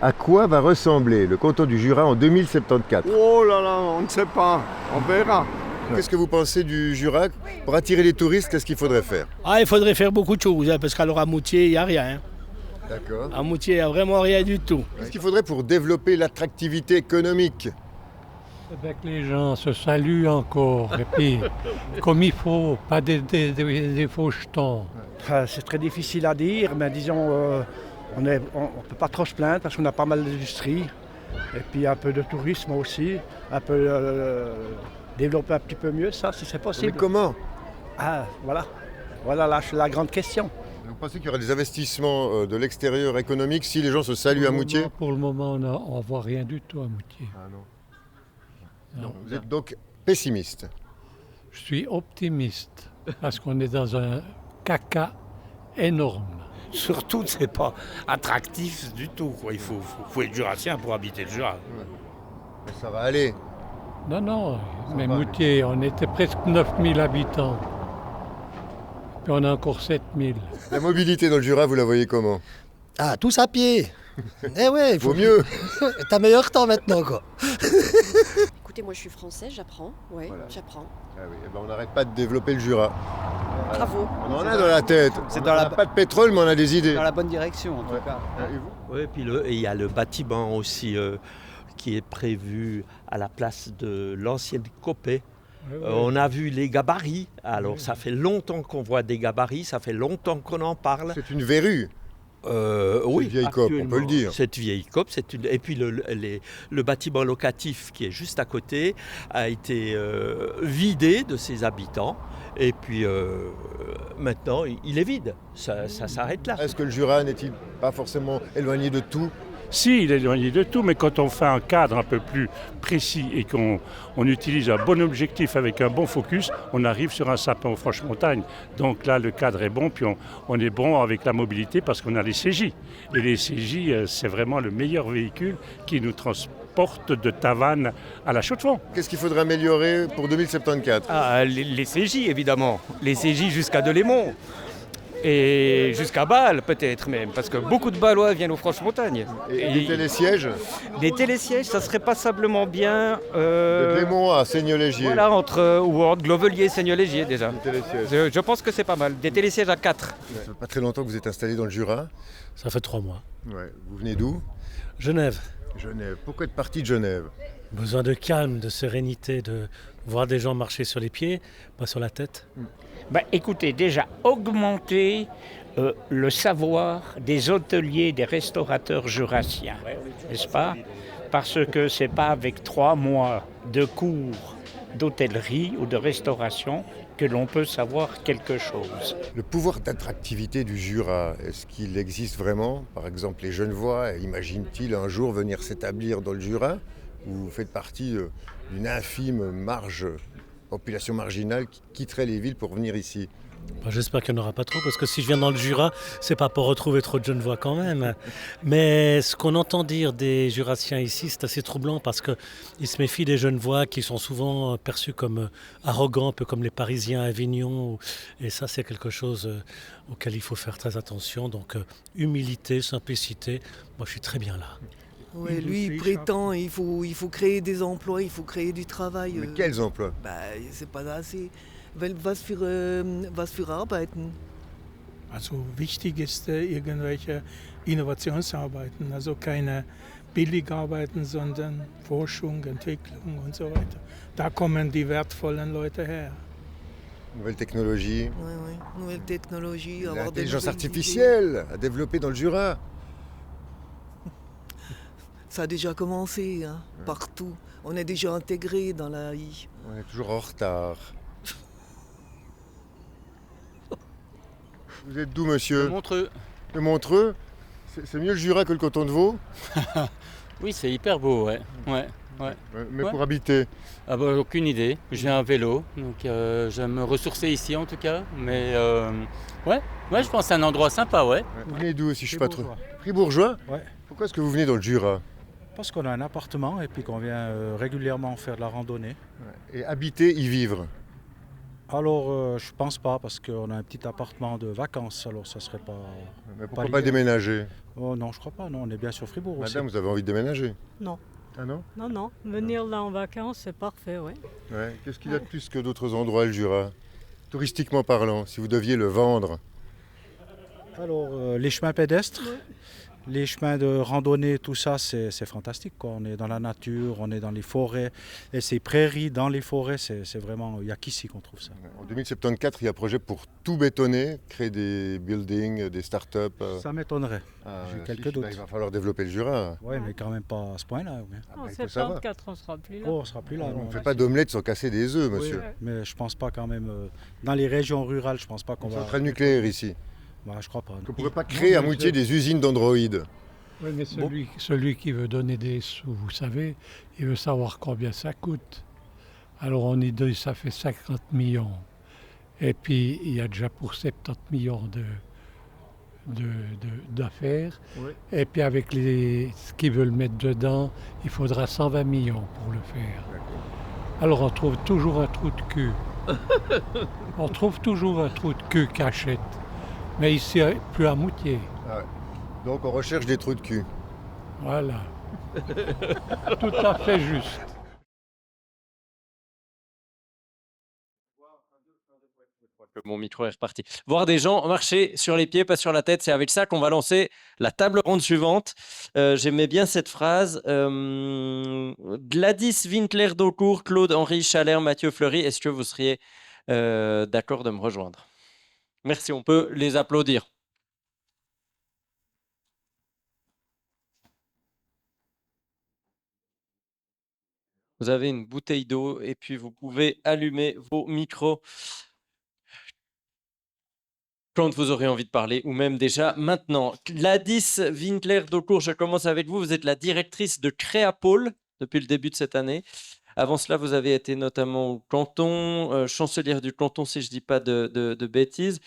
À quoi va ressembler le canton du Jura en 2074? Oh là là, on ne sait pas, on verra. Qu'est-ce que vous pensez du Jura? Pour attirer les touristes, qu'est-ce qu'il faudrait faire? Ah, il faudrait faire beaucoup de choses, parce qu'alors à Moutier, il n'y a rien. D'accord. À Moutier, il n'y a vraiment rien du tout. Qu'est-ce qu'il faudrait pour développer l'attractivité économique? Que les gens se saluent encore, et puis comme il faut, pas des faux jetons. C'est très difficile à dire, mais disons, on ne peut pas trop se plaindre parce qu'on a pas mal d'industrie. Et puis un peu de tourisme aussi, un peu développer un petit peu mieux ça, si c'est possible. Mais comment? Ah, voilà. Voilà la grande question. Vous pensez qu'il y aura des investissements de l'extérieur économique si les gens se saluent à Moutier? Pour le moment, on ne voit rien du tout à Moutier. Ah non. Non. Vous êtes donc pessimiste? Je suis optimiste, parce qu'on est dans un caca énorme. Surtout, c'est pas attractif du tout, quoi. Il faut être jurassien pour habiter le Jura. Mais ça va aller. Non, mais va, Moutier, on était presque 9000 habitants. Puis on a encore 7000. La mobilité dans le Jura, vous la voyez comment? Ah, tous à pied. Eh ouais, il Vaut mieux. T'as meilleur temps maintenant, quoi. Écoutez, moi je suis française, j'apprends. Ouais, Voilà. j'apprends. Ah oui, eh ben, on n'arrête pas de développer le Jura. Bravo. On en a dans la tête. C'est On dans n'a pas de pétrole, mais on a des idées. Dans la bonne direction, en tout cas. Et vous? Oui, puis il y a le bâtiment aussi qui est prévu à la place de l'ancienne Copé. On a vu les gabarits. Alors, ça fait longtemps qu'on voit des gabarits, ça fait longtemps qu'on en parle. C'est une verrue. Oui, une vieille COP, on peut le dire. Cette vieille COP, et puis le bâtiment locatif qui est juste à côté a été vidé de ses habitants. Et puis maintenant, il est vide. Ça s'arrête là. Est-ce que le Jura n'est-il pas forcément éloigné de tout? Si, il est éloigné de tout, mais quand on fait un cadre un peu plus précis et qu'on utilise un bon objectif avec un bon focus, on arrive sur un sapin aux franches montagnes. Donc là, le cadre est bon, puis on est bon avec la mobilité parce qu'on a les CJ. Et les CJ, c'est vraiment le meilleur véhicule qui nous transporte de Tavannes à la Chaux-de-Fonds. Qu'est-ce qu'il faudrait améliorer pour 2074? Les CJ, évidemment. Les CJ jusqu'à Delémont. Et jusqu'à Bâle, peut-être même, parce que beaucoup de Bâlois viennent aux Franches-Montagnes. Et des télésièges? Des télésièges, ça serait passablement bien. De Clément à Seigneur-Légier. Voilà, entre Glovelier et Seigneur-Légier déjà. Des télésièges. Je pense que c'est pas mal. Des télésièges à 4. Ça fait pas très longtemps que vous êtes installé dans le Jura. Ça fait 3 mois. Ouais. Vous venez d'où? Genève. Genève. Pourquoi être parti de Genève? Besoin de calme, de sérénité, de voir des gens marcher sur les pieds, pas sur la tête. Écoutez, déjà augmenter le savoir des hôteliers, des restaurateurs jurassiens, n'est-ce pas? Parce que c'est pas avec 3 mois de cours d'hôtellerie ou de restauration que l'on peut savoir quelque chose. Le pouvoir d'attractivité du Jura, est-ce qu'il existe vraiment? Par exemple, les Genevois imaginent-ils un jour venir s'établir dans le Jura? Ou vous faites partie d'une infime population marginale qui quitterait les villes pour venir ici? J'espère qu'il n'y en aura pas trop, parce que si je viens dans le Jura, c'est pas pour retrouver trop de Genevois quand même. Mais ce qu'on entend dire des Jurassiens ici, c'est assez troublant, parce qu'ils se méfient des Genevois qui sont souvent perçus comme arrogants, un peu comme les Parisiens à Avignon. Et ça, c'est quelque chose auquel il faut faire très attention. Donc, humilité, simplicité, moi je suis très bien là. Ouais, lui, il prétend il faut créer des emplois, il faut créer du travail. Mais quels emplois? C'est pas assez. Was für Arbeiten? Also wichtig ist irgendwelche Innovationsarbeiten, also keine Billigarbeiten, sondern Forschung, Entwicklung und so weiter. Da kommen die wertvollen Leute her. Nouvelle technologie. Oui, nouvelle technologie. L'intelligence artificielle à développer dans le Jura. Ça a déjà commencé, hein, partout. On est déjà intégré dans la I. On est toujours en retard. Vous êtes d'où, monsieur? De Montreux. De Montreux? C'est mieux le Jura que le canton de Vaud? Oui, c'est hyper beau, ouais. Mais pour habiter? Aucune idée. J'ai un vélo, donc j'aime me ressourcer ici en tout cas. Mais je pense que c'est un endroit sympa, ouais. Vous venez d'où, si je ne suis pas trop? Fribourgeois? Ouais. Pourquoi est-ce que vous venez dans le Jura? Parce qu'on a un appartement et puis qu'on vient régulièrement faire de la randonnée. Et habiter, y vivre? Alors, je pense pas, parce qu'on a un petit appartement de vacances, alors ça serait pas... Mais pourquoi pas déménager? Oh non, je crois pas, non, on est bien sur Fribourg aussi. Madame, vous avez envie de déménager? Non. Ah non? Non, venir là en vacances, c'est parfait, oui. Ouais. Qu'est-ce qu'il y a de plus que d'autres endroits, le Jura? Touristiquement parlant, si vous deviez le vendre? Alors, les chemins pédestres, les chemins de randonnée, tout ça, c'est fantastique, quoi. On est dans la nature, on est dans les forêts, et ces prairies dans les forêts, c'est vraiment... Il n'y a qu'ici qu'on trouve ça. En 2074, il y a un projet pour tout bétonner, créer des buildings, des start-up. Ça m'étonnerait. J'ai quelques doutes. Il va falloir développer le Jura. Oui, mais quand même pas à ce point-là. En 74, on ne sera plus là. Oh, on ne sera plus là. On ne fait pas d'omelette sans casser des œufs, monsieur. Oui, mais je ne pense pas quand même... dans les régions rurales, je ne pense pas qu'on va... Centrale nucléaire ici. Je crois pas. On ne pourrait pas créer à moitié des usines d'Android. Oui, mais celui qui veut donner des sous, vous savez, il veut savoir combien ça coûte. Alors on y dit ça fait 50 millions. Et puis il y a déjà pour 70 millions d'affaires. Oui. Et puis avec ce qu'ils veulent mettre dedans, il faudra 120 millions pour le faire. Alors on trouve toujours un trou de cul. On trouve toujours un trou de cul cachette. Mais ici, plus à Moutier. Ah ouais. Donc on recherche des trous de cul. Voilà. Tout à fait juste. Mon micro est reparti. Voir des gens marcher sur les pieds, pas sur la tête, c'est avec ça qu'on va lancer la table ronde suivante. J'aimais bien cette phrase. Gladys Winkler-Daucourt, Claude-Henri Chalère, Mathieu Fleury, est-ce que vous seriez d'accord de me rejoindre? Merci, on peut les applaudir. Vous avez une bouteille d'eau et puis vous pouvez allumer vos micros quand vous aurez envie de parler ou même déjà maintenant. Gladys Winkler-Daucourt, je commence avec vous. Vous êtes la directrice de Créapôle depuis le début de cette année. Avant cela, vous avez été notamment au canton, chancelière du canton, si je ne dis pas de bêtises.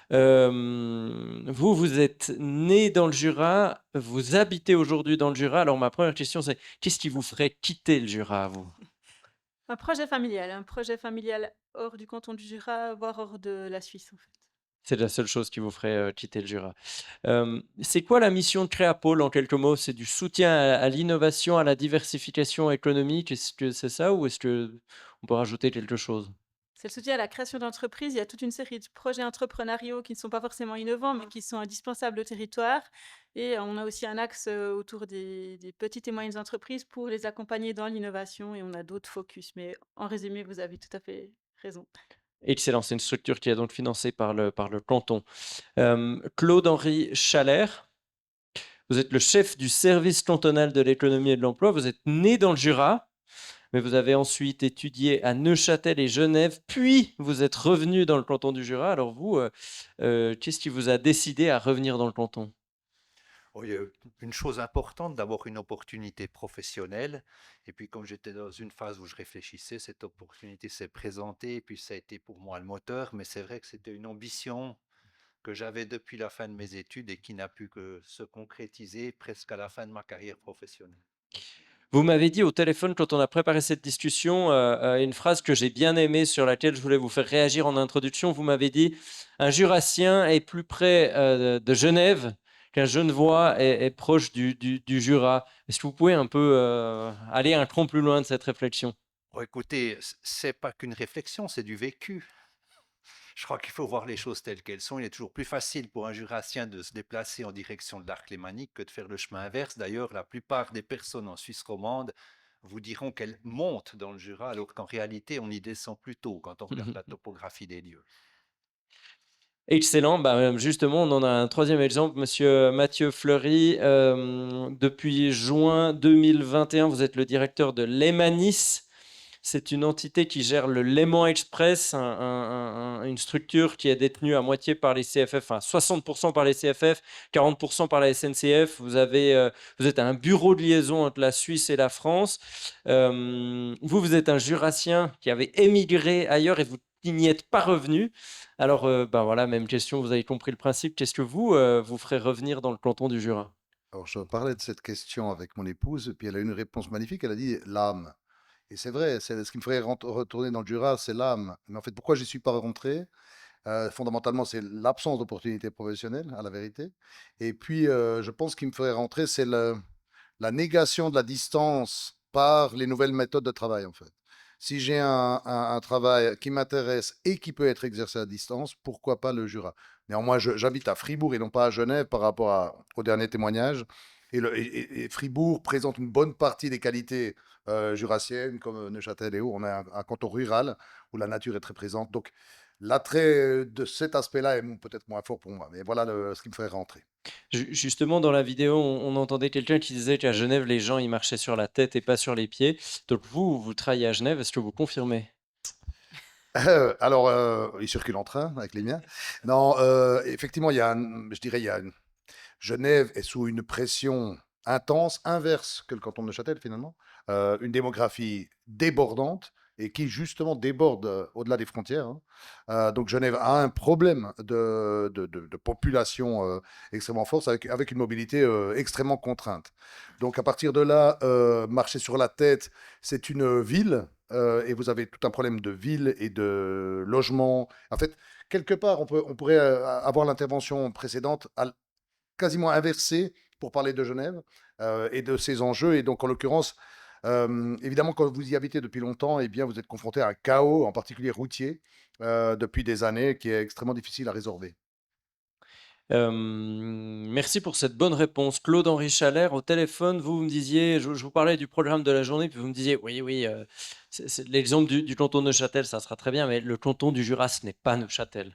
Vous êtes née dans le Jura, vous habitez aujourd'hui dans le Jura. Alors, ma première question, c'est qu'est-ce qui vous ferait quitter le Jura, vous? Un projet familial hors du canton du Jura, voire hors de la Suisse, en fait. C'est la seule chose qui vous ferait quitter le Jura. C'est quoi la mission de Créapôle en quelques mots? C'est du soutien à l'innovation, à la diversification économique. Est-ce que c'est ça ou est-ce qu'on peut rajouter quelque chose? C'est le soutien à la création d'entreprises. Il y a toute une série de projets entrepreneuriaux qui ne sont pas forcément innovants, mais qui sont indispensables au territoire. Et on a aussi un axe autour des petites et moyennes entreprises pour les accompagner dans l'innovation. Et on a d'autres focus. Mais en résumé, vous avez tout à fait raison. Excellent, c'est une structure qui est donc financée par le canton. Claude-Henri Chalère, vous êtes le chef du service cantonal de l'économie et de l'emploi. Vous êtes né dans le Jura. mais vous avez ensuite étudié à Neuchâtel et Genève, puis vous êtes revenu dans le canton du Jura. Alors vous, qu'est-ce qui vous a décidé à revenir dans le canton? Oh, il y a une chose importante, d'abord une opportunité professionnelle. Et puis, comme j'étais dans une phase où je réfléchissais, cette opportunité s'est présentée. Et puis, ça a été pour moi le moteur. Mais c'est vrai que c'était une ambition que j'avais depuis la fin de mes études et qui n'a pu que se concrétiser presque à la fin de ma carrière professionnelle. Vous m'avez dit au téléphone, quand on a préparé cette discussion, une phrase que j'ai bien aimée, sur laquelle je voulais vous faire réagir en introduction. Vous m'avez dit: un Jurassien est plus près de Genève qu'un Genevois est proche du Jura. Est-ce que vous pouvez un peu aller un cran plus loin de cette réflexion? Oh, écoutez, c'est pas qu'une réflexion, c'est du vécu. Je crois qu'il faut voir les choses telles qu'elles sont. Il est toujours plus facile pour un Jurassien de se déplacer en direction de l'Arc lémanique que de faire le chemin inverse. D'ailleurs, la plupart des personnes en Suisse romande vous diront qu'elles montent dans le Jura, alors qu'en réalité, on y descend plus tôt quand on regarde la topographie des lieux. Excellent. Bah, justement, on en a un troisième exemple, Monsieur Mathieu Fleury. Depuis juin 2021, vous êtes le directeur de Lemanis. C'est une entité qui gère le Léman Express, une structure qui est détenue à moitié par les CFF, enfin 60% par les CFF, 40% par la SNCF. Vous êtes un bureau de liaison entre la Suisse et la France. Vous êtes un Jurassien qui avait émigré ailleurs et vous n'y êtes pas revenu. Alors, voilà, même question, vous avez compris le principe. Qu'est-ce que vous ferez revenir dans le canton du Jura? Alors, je parlais de cette question avec mon épouse, et puis elle a eu une réponse magnifique. Elle a dit l'âme. Et c'est vrai, c'est ce qui me ferait retourner dans le Jura, c'est l'âme. Mais en fait, pourquoi je n'y suis pas rentré? Fondamentalement, c'est l'absence d'opportunités professionnelles, à la vérité. Et puis, je pense qu'il me ferait rentrer, c'est la négation de la distance par les nouvelles méthodes de travail, en fait. Si j'ai un travail qui m'intéresse et qui peut être exercé à distance, pourquoi pas le Jura? Néanmoins, j'habite à Fribourg et non pas à Genève par rapport au dernier témoignage. Et Fribourg présente une bonne partie des qualités jurassiennes, comme Neuchâtel et autres. On a un canton rural où la nature est très présente. Donc, l'attrait de cet aspect-là est peut-être moins fort pour moi. Mais voilà ce qui me ferait rentrer. Justement, dans la vidéo, on entendait quelqu'un qui disait qu'à Genève, les gens, ils marchaient sur la tête et pas sur les pieds. Donc vous travaillez à Genève, est-ce que vous confirmez? Alors, ils circulent en train avec les miens. Non, effectivement, Genève est sous une pression intense, inverse que le canton de Neuchâtel finalement. Une démographie débordante et qui justement déborde au-delà des frontières, hein. Donc Genève a un problème de population extrêmement forte avec une mobilité extrêmement contrainte. Donc à partir de là, marcher sur la tête, c'est une ville et vous avez tout un problème de ville et de logement. En fait, quelque part, on pourrait avoir l'intervention précédente quasiment inversée pour parler de Genève et de ses enjeux. Et donc en l'occurrence, évidemment, quand vous y habitez depuis longtemps, eh bien, vous êtes confronté à un chaos, en particulier routier, depuis des années, qui est extrêmement difficile à résorber. Merci pour cette bonne réponse. Claude-Henri Chalère, au téléphone, vous me disiez, je vous parlais du programme de la journée, puis vous me disiez, oui, c'est l'exemple du canton de Neuchâtel, ça sera très bien, mais le canton du Jura, ce n'est pas Neuchâtel.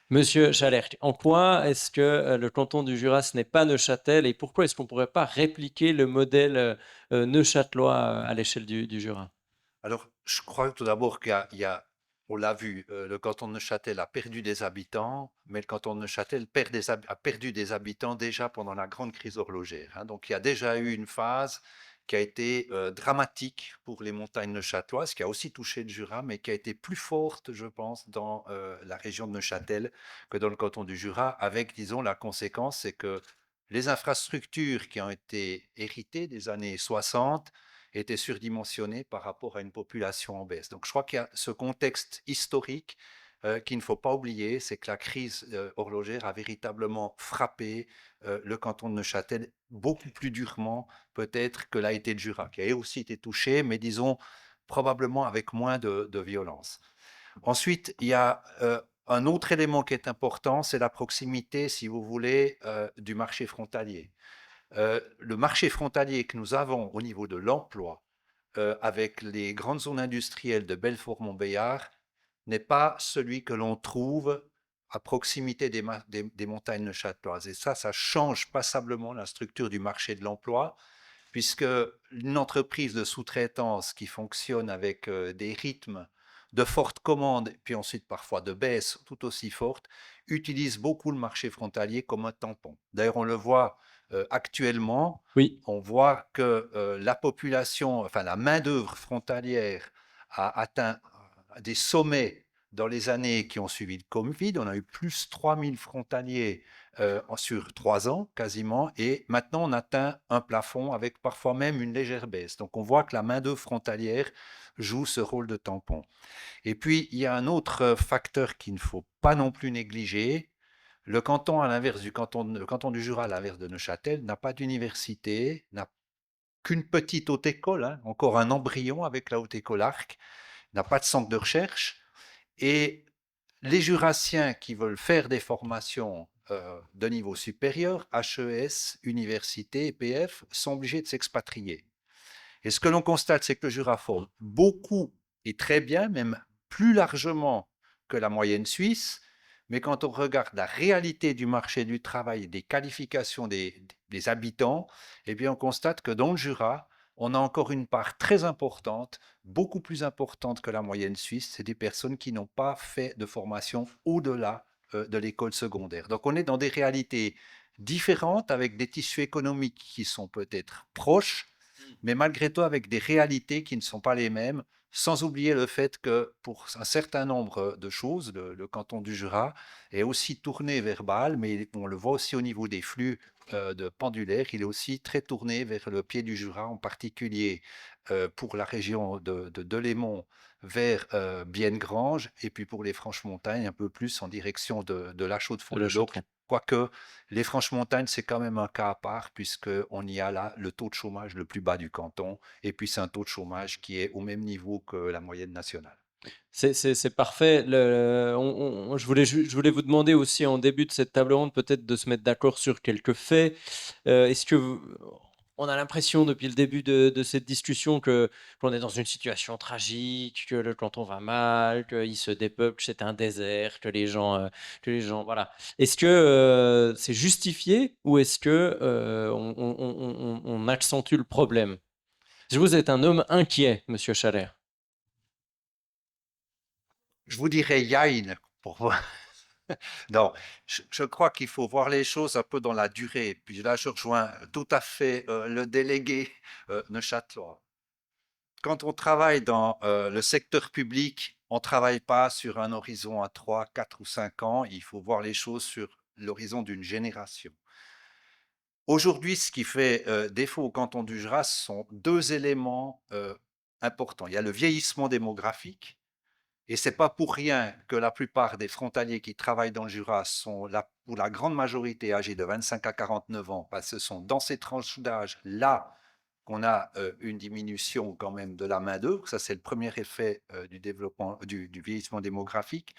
Monsieur Chalère, en quoi est-ce que le canton du Jura, ce n'est pas Neuchâtel, et pourquoi est-ce qu'on ne pourrait pas répliquer le modèle neuchâtelois à l'échelle du Jura? Alors, je crois tout d'abord on l'a vu, le canton de Neuchâtel a perdu des habitants, mais le canton de Neuchâtel a perdu des habitants déjà pendant la grande crise horlogère, hein. Donc, il y a déjà eu une phase qui a été dramatique pour les montagnes neuchâteloises, qui a aussi touché le Jura, mais qui a été plus forte, je pense, dans la région de Neuchâtel que dans le canton du Jura, avec, disons, la conséquence, c'est que les infrastructures qui ont été héritées des années 60 étaient surdimensionnées par rapport à une population en baisse. Donc je crois qu'il y a ce contexte historique qu'il ne faut pas oublier, c'est que la crise horlogère a véritablement frappé le canton de Neuchâtel beaucoup plus durement peut-être que l'a été le Jura, qui a aussi été touché, mais disons probablement avec moins de violence. Ensuite, il y a un autre élément qui est important, c'est la proximité, si vous voulez, du marché frontalier. Le marché frontalier que nous avons au niveau de l'emploi avec les grandes zones industrielles de Belfort-Montbéliard n'est pas celui que l'on trouve à proximité des montagnes neuchâteloises. Et ça change passablement la structure du marché de l'emploi, puisque une entreprise de sous-traitance qui fonctionne avec des rythmes de fortes commandes, puis ensuite parfois de baisse tout aussi fortes, utilise beaucoup le marché frontalier comme un tampon. D'ailleurs, on le voit actuellement, on voit que la population, enfin la main-d'œuvre frontalière a atteint des sommets dans les années qui ont suivi le Covid. On a eu plus 3000 frontaliers sur 3 ans quasiment, et maintenant on atteint un plafond avec parfois même une légère baisse. Donc on voit que la main-d'œuvre frontalière joue ce rôle de tampon. Et puis il y a un autre facteur qu'il ne faut pas non plus négliger. Le canton, à l'inverse du canton, le canton du Jura, à l'inverse de Neuchâtel, n'a pas d'université, n'a qu'une petite haute école, hein, encore un embryon avec la haute école Arc, n'a pas de centre de recherche. Et les Jurassiens qui veulent faire des formations de niveau supérieur, HES, université, EPF, sont obligés de s'expatrier. Et ce que l'on constate, c'est que le Jura forme beaucoup et très bien, même plus largement que la moyenne suisse. Mais quand on regarde la réalité du marché du travail et des qualifications des habitants, eh bien on constate que dans le Jura, on a encore une part très importante, beaucoup plus importante que la moyenne suisse. C'est des personnes qui n'ont pas fait de formation au-delà de l'école secondaire. Donc on est dans des réalités différentes, avec des tissus économiques qui sont peut-être proches, mais malgré tout avec des réalités qui ne sont pas les mêmes, sans oublier le fait que pour un certain nombre de choses, le canton du Jura est aussi tourné vers Bâle, mais on le voit aussi au niveau des flux de pendulaires, il est aussi très tourné vers le pied du Jura, en particulier pour la région de Delémont vers Bienne-Grange, et puis pour les Franches-Montagnes, un peu plus en direction de La Chaux-de-Fonds. Quoique les Franches-Montagnes, c'est quand même un cas à part, puisqu'on y a là le taux de chômage le plus bas du canton, et puis c'est un taux de chômage qui est au même niveau que la moyenne nationale. C'est parfait. Je voulais vous demander aussi en début de cette table ronde peut-être de se mettre d'accord sur quelques faits. Est-ce que on a l'impression depuis le début de cette discussion qu'on est dans une situation tragique, que le canton va mal, qu'il se dépeuple, c'est un désert, que les gens voilà. Est-ce que c'est justifié ou est-ce que on accentue le problème? Vous êtes un homme inquiet, Monsieur Chalère. Je vous dirais Yain pour voir. Non, je crois qu'il faut voir les choses un peu dans la durée. Puis là, je rejoins tout à fait le délégué neuchâtelois. Quand on travaille dans le secteur public, on ne travaille pas sur un horizon à 3, 4 ou 5 ans. Il faut voir les choses sur l'horizon d'une génération. Aujourd'hui, ce qui fait défaut au canton du Jura, ce sont 2 éléments importants. Il y a le vieillissement démographique. Et ce n'est pas pour rien que la plupart des frontaliers qui travaillent dans le Jura sont, pour la grande majorité, âgés de 25 à 49 ans, parce que ce sont dans ces tranches d'âge-là qu'on a une diminution quand même de la main-d'œuvre. Ça, c'est le premier effet du développement, du vieillissement démographique.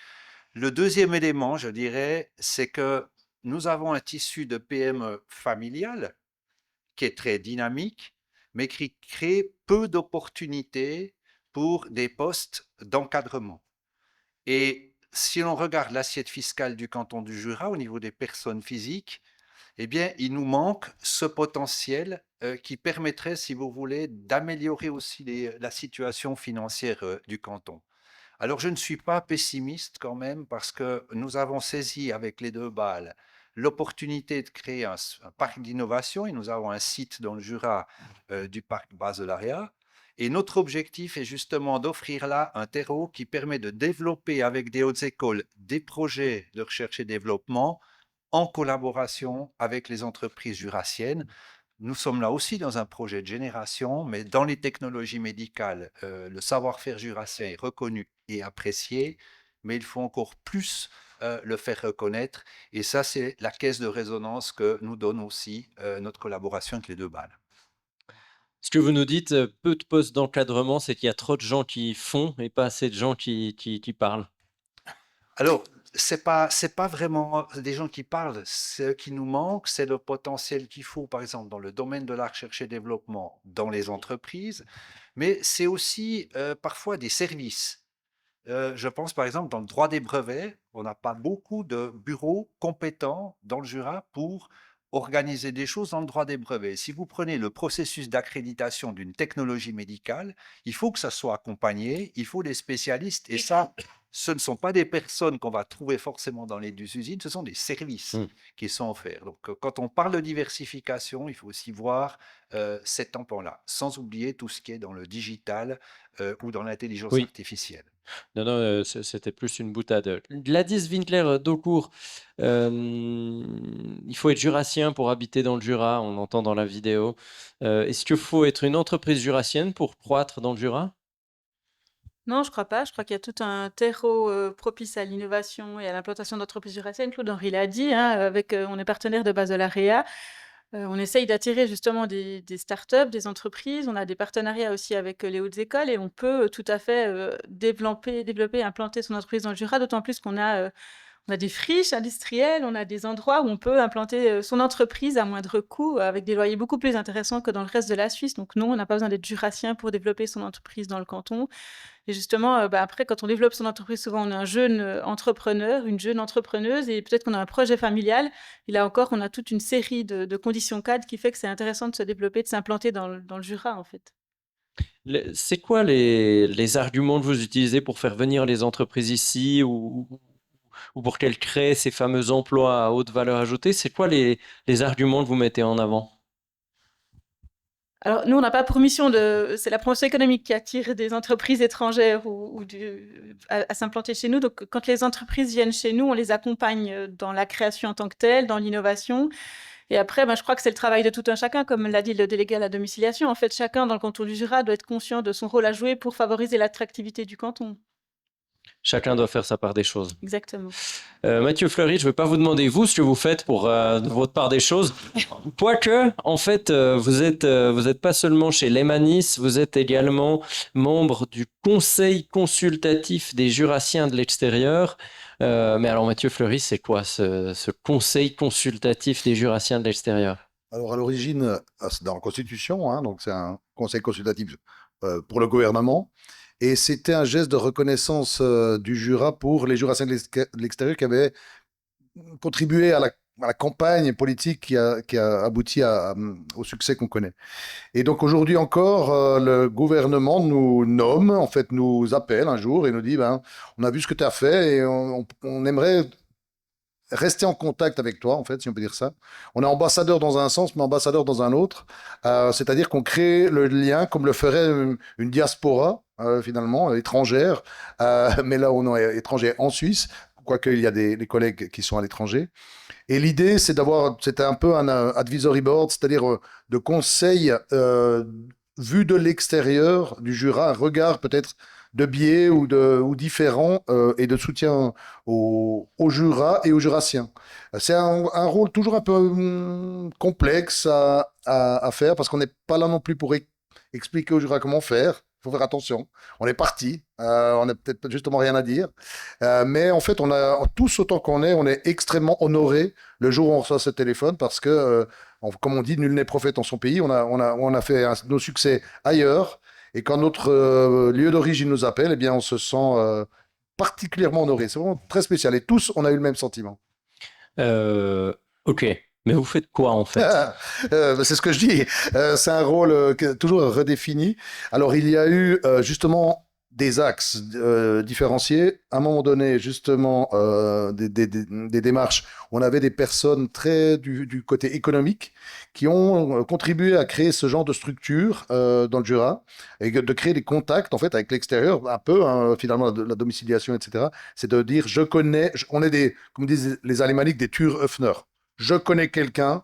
Le deuxième élément, je dirais, c'est que nous avons un tissu de PME familial qui est très dynamique, mais qui crée peu d'opportunités pour des postes d'encadrement. Et si l'on regarde l'assiette fiscale du canton du Jura au niveau des personnes physiques, eh bien, il nous manque ce potentiel qui permettrait, si vous voulez, d'améliorer aussi la situation financière du canton. Alors, je ne suis pas pessimiste quand même, parce que nous avons saisi avec les 2 Bâles l'opportunité de créer un parc d'innovation, et nous avons un site dans le Jura du parc Baselaria. Et notre objectif est justement d'offrir là un terreau qui permet de développer avec des hautes écoles des projets de recherche et développement en collaboration avec les entreprises jurassiennes. Nous sommes là aussi dans un projet de génération, mais dans les technologies médicales, le savoir-faire jurassien est reconnu et apprécié, mais il faut encore plus le faire reconnaître. Et ça, c'est la caisse de résonance que nous donne aussi notre collaboration avec les 2 Bâles. Ce que vous nous dites, peu de postes d'encadrement, c'est qu'il y a trop de gens qui font et pas assez de gens qui parlent. Alors, c'est pas vraiment des gens qui parlent. Ce qui nous manque, c'est le potentiel qu'il faut, par exemple, dans le domaine de la recherche et développement, dans les entreprises, mais c'est aussi parfois des services. Je pense, par exemple, dans le droit des brevets, on n'a pas beaucoup de bureaux compétents dans le Jura pour organiser des choses dans le droit des brevets. Si vous prenez le processus d'accréditation d'une technologie médicale, il faut que ça soit accompagné, il faut des spécialistes, et ça, ce ne sont pas des personnes qu'on va trouver forcément dans les usines, ce sont des services qui sont offerts. Donc, quand on parle de diversification, il faut aussi voir cet tampon-là, sans oublier tout ce qui est dans le digital ou dans l'intelligence Oui. artificielle. Non, non, c'était plus une boutade. Gladys Winkler-Daucourt, il faut être jurassien pour habiter dans le Jura, on l'entend dans la vidéo. Est-ce qu'il faut être une entreprise jurassienne pour croître dans le Jura? Non, je crois pas. Je crois qu'il y a tout un terreau propice à l'innovation et à l'implantation d'entreprises jurassiennes. Claude-Henri l'a dit, hein, on est partenaire de base de l'AREA. On essaye d'attirer justement des startups, des entreprises. On a des partenariats aussi avec les hautes écoles et on peut tout à fait développer, implanter son entreprise dans le Jura, d'autant plus qu'on a des friches industrielles, on a des endroits où on peut implanter son entreprise à moindre coût, avec des loyers beaucoup plus intéressants que dans le reste de la Suisse. Donc non, on n'a pas besoin d'être jurassien pour développer son entreprise dans le canton. Et justement, après, quand on développe son entreprise, souvent on est un jeune entrepreneur, une jeune entrepreneuse, et peut-être qu'on a un projet familial. Et là encore, on a toute une série de conditions cadres qui fait que c'est intéressant de se développer, de s'implanter dans le Jura, en fait. C'est quoi les arguments que vous utilisez pour faire venir les entreprises ici ou pour qu'elles créent ces fameux emplois à haute valeur ajoutée? C'est quoi les arguments que vous mettez en avant? Alors, nous, on n'a pas pour mission c'est la promotion économique qui attire des entreprises étrangères à s'implanter chez nous. Donc, quand les entreprises viennent chez nous, on les accompagne dans la création en tant que telle, dans l'innovation. Et après, je crois que c'est le travail de tout un chacun, comme l'a dit le délégué à la domiciliation. En fait, chacun dans le canton du Jura doit être conscient de son rôle à jouer pour favoriser l'attractivité du canton. Chacun doit faire sa part des choses. Exactement. Mathieu Fleury, je ne vais pas vous demander, vous, ce que vous faites pour votre part des choses. Quoique, en fait, vous êtes pas seulement chez Lemanis, vous êtes également membre du Conseil consultatif des Jurassiens de l'extérieur. Mais alors, Mathieu Fleury, c'est quoi ce Conseil consultatif des Jurassiens de l'extérieur? Alors, à l'origine, c'est dans la Constitution, hein, donc c'est un conseil consultatif pour le gouvernement. Et c'était un geste de reconnaissance du Jura pour les Jurassiens de l'extérieur qui avaient contribué à la campagne politique qui a abouti au succès qu'on connaît. Et donc aujourd'hui encore, le gouvernement nous nomme, en fait nous appelle un jour et nous dit on a vu ce que tu as fait et on aimerait rester en contact avec toi, en fait, si on peut dire ça. On est ambassadeur dans un sens, mais ambassadeur dans un autre. C'est-à-dire qu'on crée le lien comme le ferait une diaspora, finalement, étrangère. Mais là, on est étranger en Suisse, quoique il y a des collègues qui sont à l'étranger. Et l'idée, c'était un peu un advisory board, c'est-à-dire de conseils vus de l'extérieur du Jura, un regard peut-être de biais ou différents et de soutien au Jura et aux Jurassiens. C'est un rôle toujours un peu complexe à faire parce qu'on n'est pas là non plus pour expliquer aux Jura comment faire. Il faut faire attention. On est parti. On n'a peut-être justement rien à dire. Mais en fait, on a tous autant qu'on est, on est extrêmement honorés le jour où on reçoit ce téléphone parce que, comme on dit, nul n'est prophète en son pays. On a fait nos succès ailleurs. Et quand notre lieu d'origine nous appelle, eh bien, on se sent particulièrement honoré. C'est vraiment très spécial. Et tous, on a eu le même sentiment. Ok. Mais vous faites quoi, en fait? C'est ce que je dis. C'est un rôle toujours redéfini. Alors, il y a eu justement des axes différenciés. À un moment donné, justement, des démarches. On avait des personnes très du côté économique qui ont contribué à créer ce genre de structure dans le Jura et de créer des contacts, en fait, avec l'extérieur, un peu, finalement, la domiciliation, etc. C'est de dire, on est comme disent les Alémaniques, des Türöffner. Je connais quelqu'un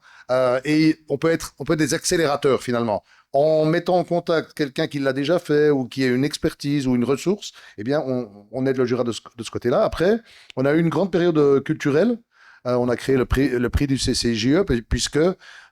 et on peut être des accélérateurs finalement. En mettant en contact quelqu'un qui l'a déjà fait ou qui a une expertise ou une ressource, eh bien, on aide le Jura de ce côté-là. Après, on a eu une grande période culturelle. On a créé le prix du CCJE puisque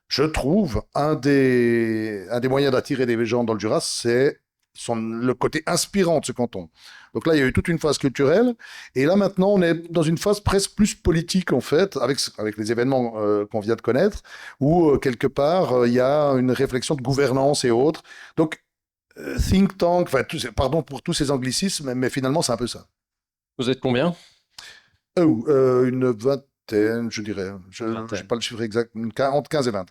je trouve un des moyens d'attirer des gens dans le Jura, c'est le côté inspirant de ce canton. Donc là, il y a eu toute une phase culturelle. Et là, maintenant, on est dans une phase presque plus politique, en fait, avec les événements qu'on vient de connaître, où, quelque part, il y a une réflexion de gouvernance et autres. Donc, think tank, pardon pour tous ces anglicismes, mais finalement, c'est un peu ça. Vous êtes combien? Une vingtaine, je dirais. Je n'ai pas le chiffre exact, entre 15 et 20.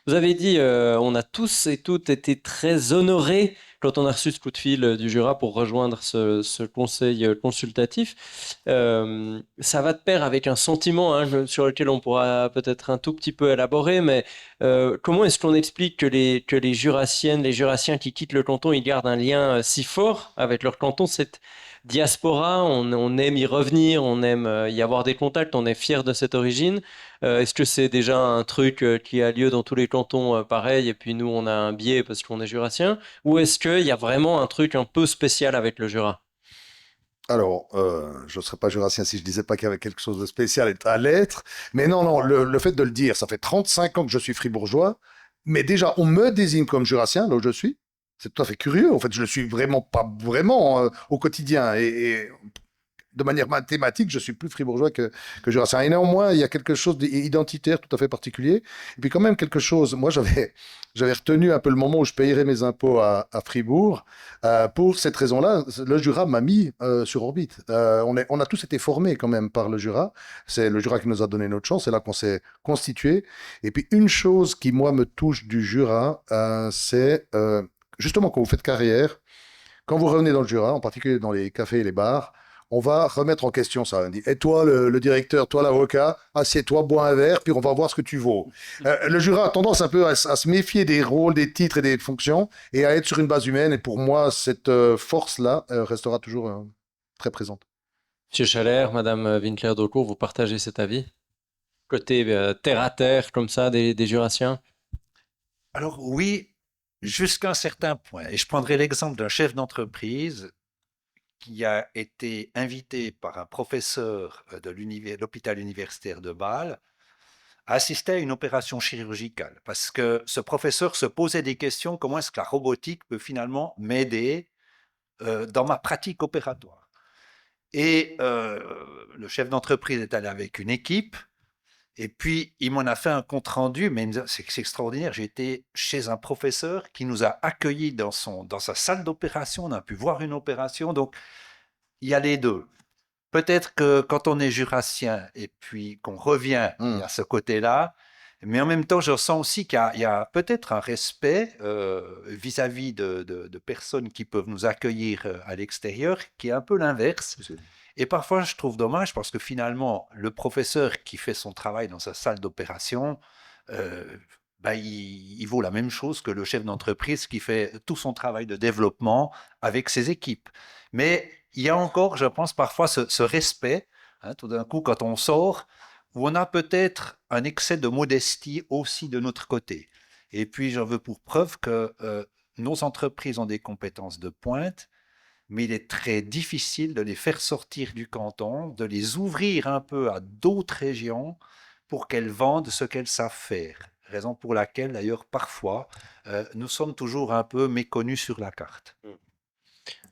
Vous avez dit, on a tous et toutes été très honorés quand on a reçu ce coup de fil du Jura pour rejoindre ce conseil consultatif. Ça va de pair avec un sentiment sur lequel on pourra peut-être un tout petit peu élaborer, mais comment est-ce qu'on explique que les Jurassiennes, les Jurassiens qui quittent le canton, ils gardent un lien si fort avec leur canton, cette diaspora, on aime y revenir, on aime y avoir des contacts, on est fier de cette origine. Est-ce que c'est déjà un truc qui a lieu dans tous les cantons pareil, et puis nous on a un biais parce qu'on est jurassien, ou est-ce qu'il y a vraiment un truc un peu spécial avec le Jura? Alors, je ne serais pas jurassien si je disais pas qu'il y avait quelque chose de spécial à l'être. Mais non, le fait de le dire, ça fait 35 ans que je suis fribourgeois, mais déjà, on me désigne comme jurassien, là où je suis. C'est tout à fait curieux. En fait, je ne le suis vraiment pas vraiment au quotidien. Et de manière mathématique, je suis plus fribourgeois que jurassien. Et néanmoins, il y a quelque chose d'identitaire tout à fait particulier. Et puis quand même quelque chose, moi j'avais retenu un peu le moment où je payerais mes impôts à Fribourg. Pour cette raison-là, le Jura m'a mis sur orbite. On a tous été formés quand même par le Jura. C'est le Jura qui nous a donné notre chance. C'est là qu'on s'est constitué. Et puis une chose qui, moi, me touche du Jura, c'est justement quand vous faites carrière, quand vous revenez dans le Jura, en particulier dans les cafés et les bars, on va remettre en question ça. On dit, et toi, le directeur, toi, l'avocat, assieds-toi, bois un verre, puis on va voir ce que tu vaux. Le Jura a tendance un peu à se méfier des rôles, des titres et des fonctions, et à être sur une base humaine. Et pour moi, cette force-là restera toujours très présente. Monsieur Chalère, Madame Winkler-Daucourt, vous partagez cet avis? Côté terre à terre, comme ça, des Jurassiens? Alors oui, jusqu'à un certain point. Et je prendrai l'exemple d'un chef d'entreprise qui a été invité par un professeur de l'hôpital universitaire de Bâle à assister à une opération chirurgicale. Parce que ce professeur se posait des questions, comment est-ce que la robotique peut finalement m'aider dans ma pratique opératoire. Et le chef d'entreprise est allé avec une équipe, et puis il m'en a fait un compte-rendu, mais c'est extraordinaire, j'ai été chez un professeur qui nous a accueillis dans sa salle d'opération, on a pu voir une opération, donc il y a les deux. Peut-être que quand on est jurassien et puis qu'on revient à ce côté-là, mais en même temps, je sens aussi qu'il y a peut-être un respect vis-à-vis de personnes qui peuvent nous accueillir à l'extérieur, qui est un peu l'inverse. Et parfois, je trouve dommage parce que finalement, le professeur qui fait son travail dans sa salle d'opération, il vaut la même chose que le chef d'entreprise qui fait tout son travail de développement avec ses équipes. Mais il y a encore, je pense, parfois ce respect, tout d'un coup, quand on sort, où on a peut-être un excès de modestie aussi de notre côté. Et puis, j'en veux pour preuve que nos entreprises ont des compétences de pointe, mais il est très difficile de les faire sortir du canton, de les ouvrir un peu à d'autres régions pour qu'elles vendent ce qu'elles savent faire. Raison pour laquelle, d'ailleurs, parfois, nous sommes toujours un peu méconnus sur la carte.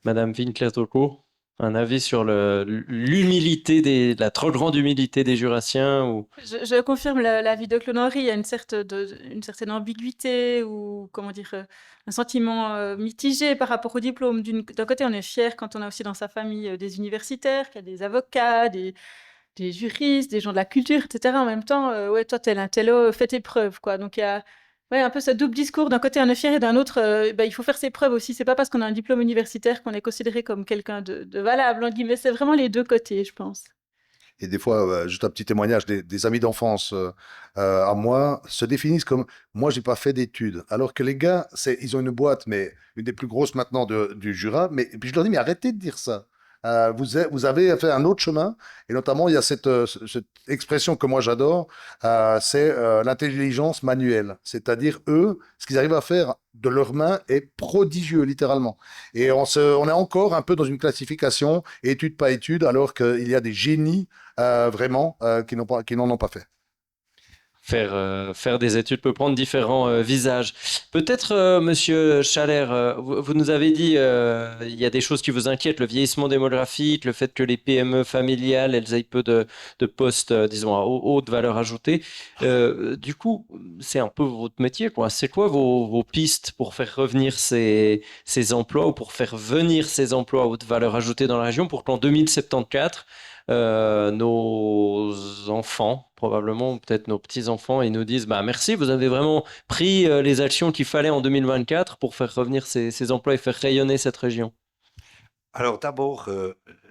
Madame Winkler-Daucourt, un avis sur l'humilité, la trop grande humilité des Jurassiens ou... Je confirme l'avis de Claude Henry, il y a une certaine ambiguïté ou, comment dire, un sentiment mitigé par rapport au diplôme. D'un côté, on est fier quand on a aussi dans sa famille des universitaires, qu'il y a des avocats, des juristes, des gens de la culture, etc. En même temps, ouais, toi, tel un tel, fais tes preuves, quoi. Donc, il y a un peu ce double discours. D'un côté, on est fier et d'un autre, il faut faire ses preuves aussi. C'est pas parce qu'on a un diplôme universitaire qu'on est considéré comme quelqu'un de valable, entre guillemets. C'est vraiment les deux côtés, je pense. Et des fois, juste un petit témoignage, des amis d'enfance à moi se définissent comme « moi, j'ai pas fait d'études ». Alors que les gars, ils ont une boîte, mais une des plus grosses maintenant du Jura. Et puis je leur dis « mais arrêtez de dire ça ». Vous avez fait un autre chemin, et notamment il y a cette expression que moi j'adore, c'est l'intelligence manuelle. C'est-à-dire eux, ce qu'ils arrivent à faire de leurs mains est prodigieux, littéralement. Et on est encore un peu dans une classification études pas études, alors qu'il y a des génies vraiment qui n'en ont pas fait. Faire des études peut prendre différents visages. Peut-être, Monsieur Chalère, vous nous avez dit il y a des choses qui vous inquiètent, le vieillissement démographique, le fait que les PME familiales, elles aient peu de postes, disons, à haute valeur ajoutée. Du coup, c'est un peu votre métier, quoi. C'est quoi vos pistes pour faire revenir ces emplois ou pour faire venir ces emplois à haute valeur ajoutée dans la région pour qu'en 2074, nos enfants, probablement, peut-être nos petits-enfants, et nous disent merci, vous avez vraiment pris les actions qu'il fallait en 2024 pour faire revenir ces emplois et faire rayonner cette région? Alors d'abord,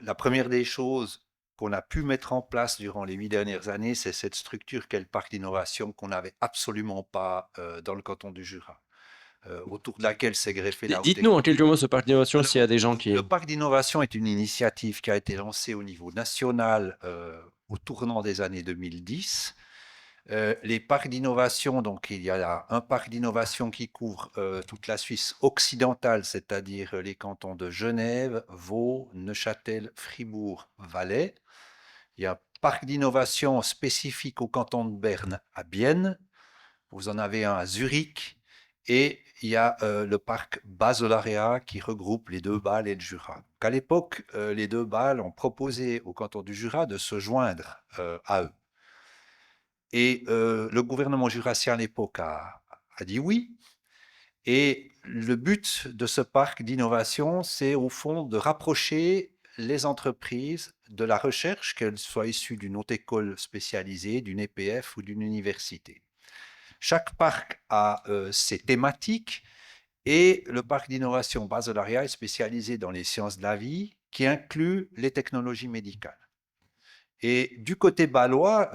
la première des choses qu'on a pu mettre en place durant les 8 dernières années, c'est cette structure qu'est le parc d'innovation qu'on n'avait absolument pas dans le canton du Jura, autour de laquelle s'est greffé la haute Dites-nous en école. quelques mots ce parc d'innovation s'il y a des gens qui... Le parc d'innovation est une initiative qui a été lancée au niveau national au tournant des années 2010. Les parcs d'innovation, donc il y a un parc d'innovation qui couvre toute la Suisse occidentale, c'est-à-dire les cantons de Genève, Vaud, Neuchâtel, Fribourg, Valais. Il y a un parc d'innovation spécifique au canton de Berne à Bienne. Vous en avez un à Zurich. Et il y a le parc Baselarea qui regroupe les deux Bâles et le Jura. À l'époque, les deux Bâles ont proposé au canton du Jura de se joindre à eux. Et le gouvernement jurassien à l'époque a dit oui. Et le but de ce parc d'innovation, c'est au fond de rapprocher les entreprises de la recherche, qu'elles soient issues d'une haute école spécialisée, d'une EPF ou d'une université. Chaque parc a ses thématiques et le parc d'innovation Baselarea est spécialisé dans les sciences de la vie qui inclut les technologies médicales. Et du côté bâlois,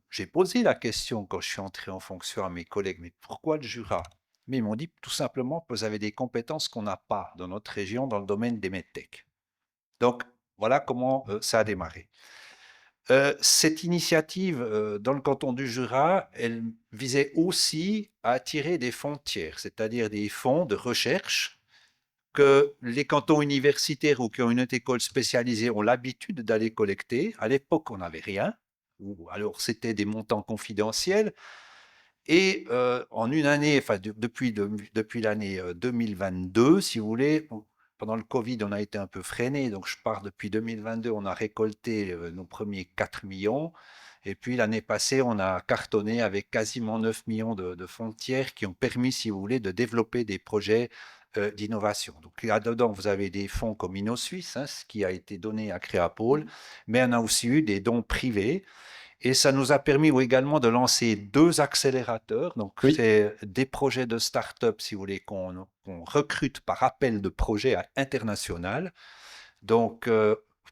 j'ai posé la question quand je suis entré en fonction à mes collègues, mais pourquoi le Jura? Mais ils m'ont dit tout simplement que vous avez des compétences qu'on n'a pas dans notre région dans le domaine des medtech. Donc voilà comment ça a démarré. Cette initiative dans le canton du Jura, elle visait aussi à attirer des fonds tiers, c'est-à-dire des fonds de recherche que les cantons universitaires ou qui ont une école spécialisée ont l'habitude d'aller collecter. À l'époque, on n'avait rien, ou alors c'était des montants confidentiels. Et en une année, enfin depuis l'année 2022, si vous voulez, pendant le Covid, on a été un peu freiné. Donc je pars depuis 2022, on a récolté nos premiers 4 millions. Et puis l'année passée, on a cartonné avec quasiment 9 millions de fonds tiers qui ont permis, si vous voulez, de développer des projets d'innovation. Donc là-dedans, vous avez des fonds comme InnoSuisse, ce qui a été donné à Créapôle, mais on a aussi eu des dons privés. Et ça nous a permis également de lancer 2 accélérateurs. Donc, c'est des projets de start-up, si vous voulez, qu'on recrute par appel de projets international. Donc,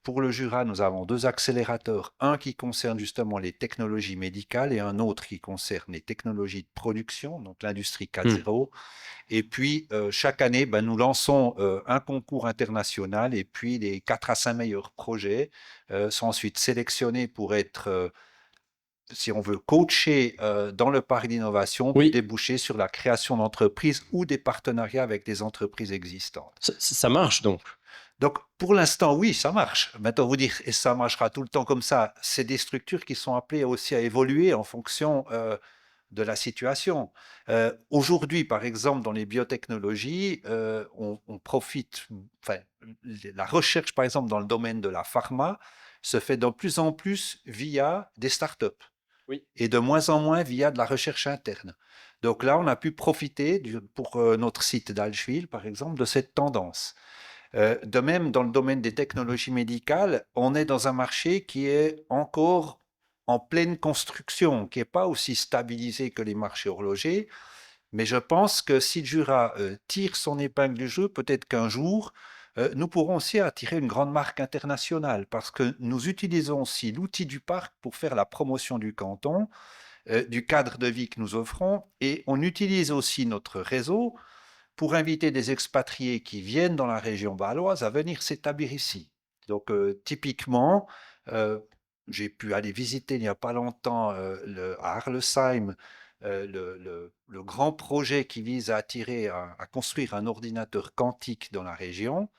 pour le Jura, nous avons 2 accélérateurs. Un qui concerne justement les technologies médicales et un autre qui concerne les technologies de production, donc l'industrie 4.0. Et puis, chaque année, nous lançons un concours international et puis les 4 à 5 meilleurs projets sont ensuite sélectionnés pour être... si on veut coacher dans le parc d'innovation, pour déboucher sur la création d'entreprises ou des partenariats avec des entreprises existantes. Ça marche donc? Donc, pour l'instant, oui, ça marche. Maintenant, vous dire, et ça marchera tout le temps comme ça, c'est des structures qui sont appelées aussi à évoluer en fonction de la situation. Aujourd'hui, par exemple, dans les biotechnologies, on profite, la recherche, par exemple, dans le domaine de la pharma, se fait de plus en plus via des startups. Et de moins en moins via de la recherche interne. Donc là, on a pu profiter, pour notre site d'Allschwil, par exemple, de cette tendance. De même, dans le domaine des technologies médicales, on est dans un marché qui est encore en pleine construction, qui n'est pas aussi stabilisé que les marchés horlogers. Mais je pense que si le Jura tire son épingle du jeu, peut-être qu'un jour, nous pourrons aussi attirer une grande marque internationale parce que nous utilisons aussi l'outil du parc pour faire la promotion du canton, du cadre de vie que nous offrons, et on utilise aussi notre réseau pour inviter des expatriés qui viennent dans la région bâloise à venir s'établir ici. Donc typiquement, j'ai pu aller visiter il n'y a pas longtemps à Arlesheim le grand projet qui vise à construire un ordinateur quantique dans la région.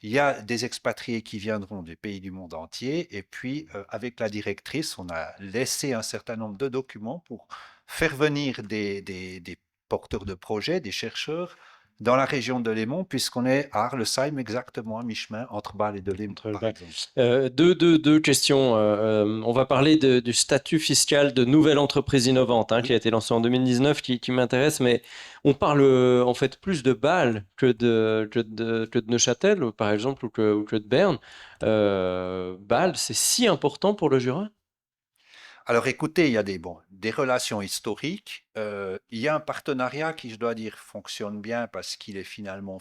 Il y a des expatriés qui viendront des pays du monde entier et puis avec la directrice, on a laissé un certain nombre de documents pour faire venir des porteurs de projets, des chercheurs, dans la région de Lémont, puisqu'on est à Arlesheim, exactement à mi-chemin entre Bâle et de Lémont, par exemple. Deux questions. On va parler du statut fiscal de nouvelle entreprise innovante qui a été lancé en 2019, qui m'intéresse, mais on parle en fait plus de Bâle que de Neuchâtel, par exemple, ou que de Berne. Bâle, c'est si important pour le Jura? Alors écoutez, il y a des relations historiques. Il y a un partenariat qui, je dois dire, fonctionne bien parce qu'il est finalement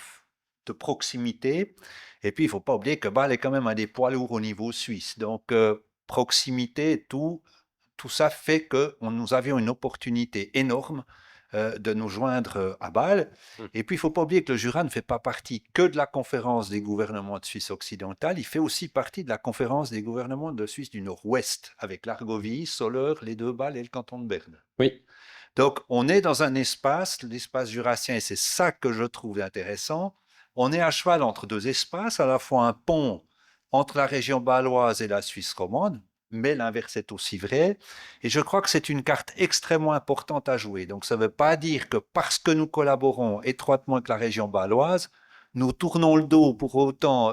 de proximité. Et puis, il ne faut pas oublier que Bâle est quand même un des poids lourds au niveau suisse. Donc, proximité, tout ça fait que nous avions une opportunité énorme de nous joindre à Bâle. Et puis, il ne faut pas oublier que le Jura ne fait pas partie que de la conférence des gouvernements de Suisse occidentale, il fait aussi partie de la conférence des gouvernements de Suisse du Nord-Ouest, avec l'Argovie, Soleure, les deux Bâle et le canton de Berne. Oui. Donc, on est dans un espace, l'espace jurassien, et c'est ça que je trouve intéressant. On est à cheval entre deux espaces, à la fois un pont entre la région bâloise et la Suisse romande, mais l'inverse est aussi vrai. Et je crois que c'est une carte extrêmement importante à jouer. Donc, ça ne veut pas dire que parce que nous collaborons étroitement avec la région bâloise, nous tournons le dos pour autant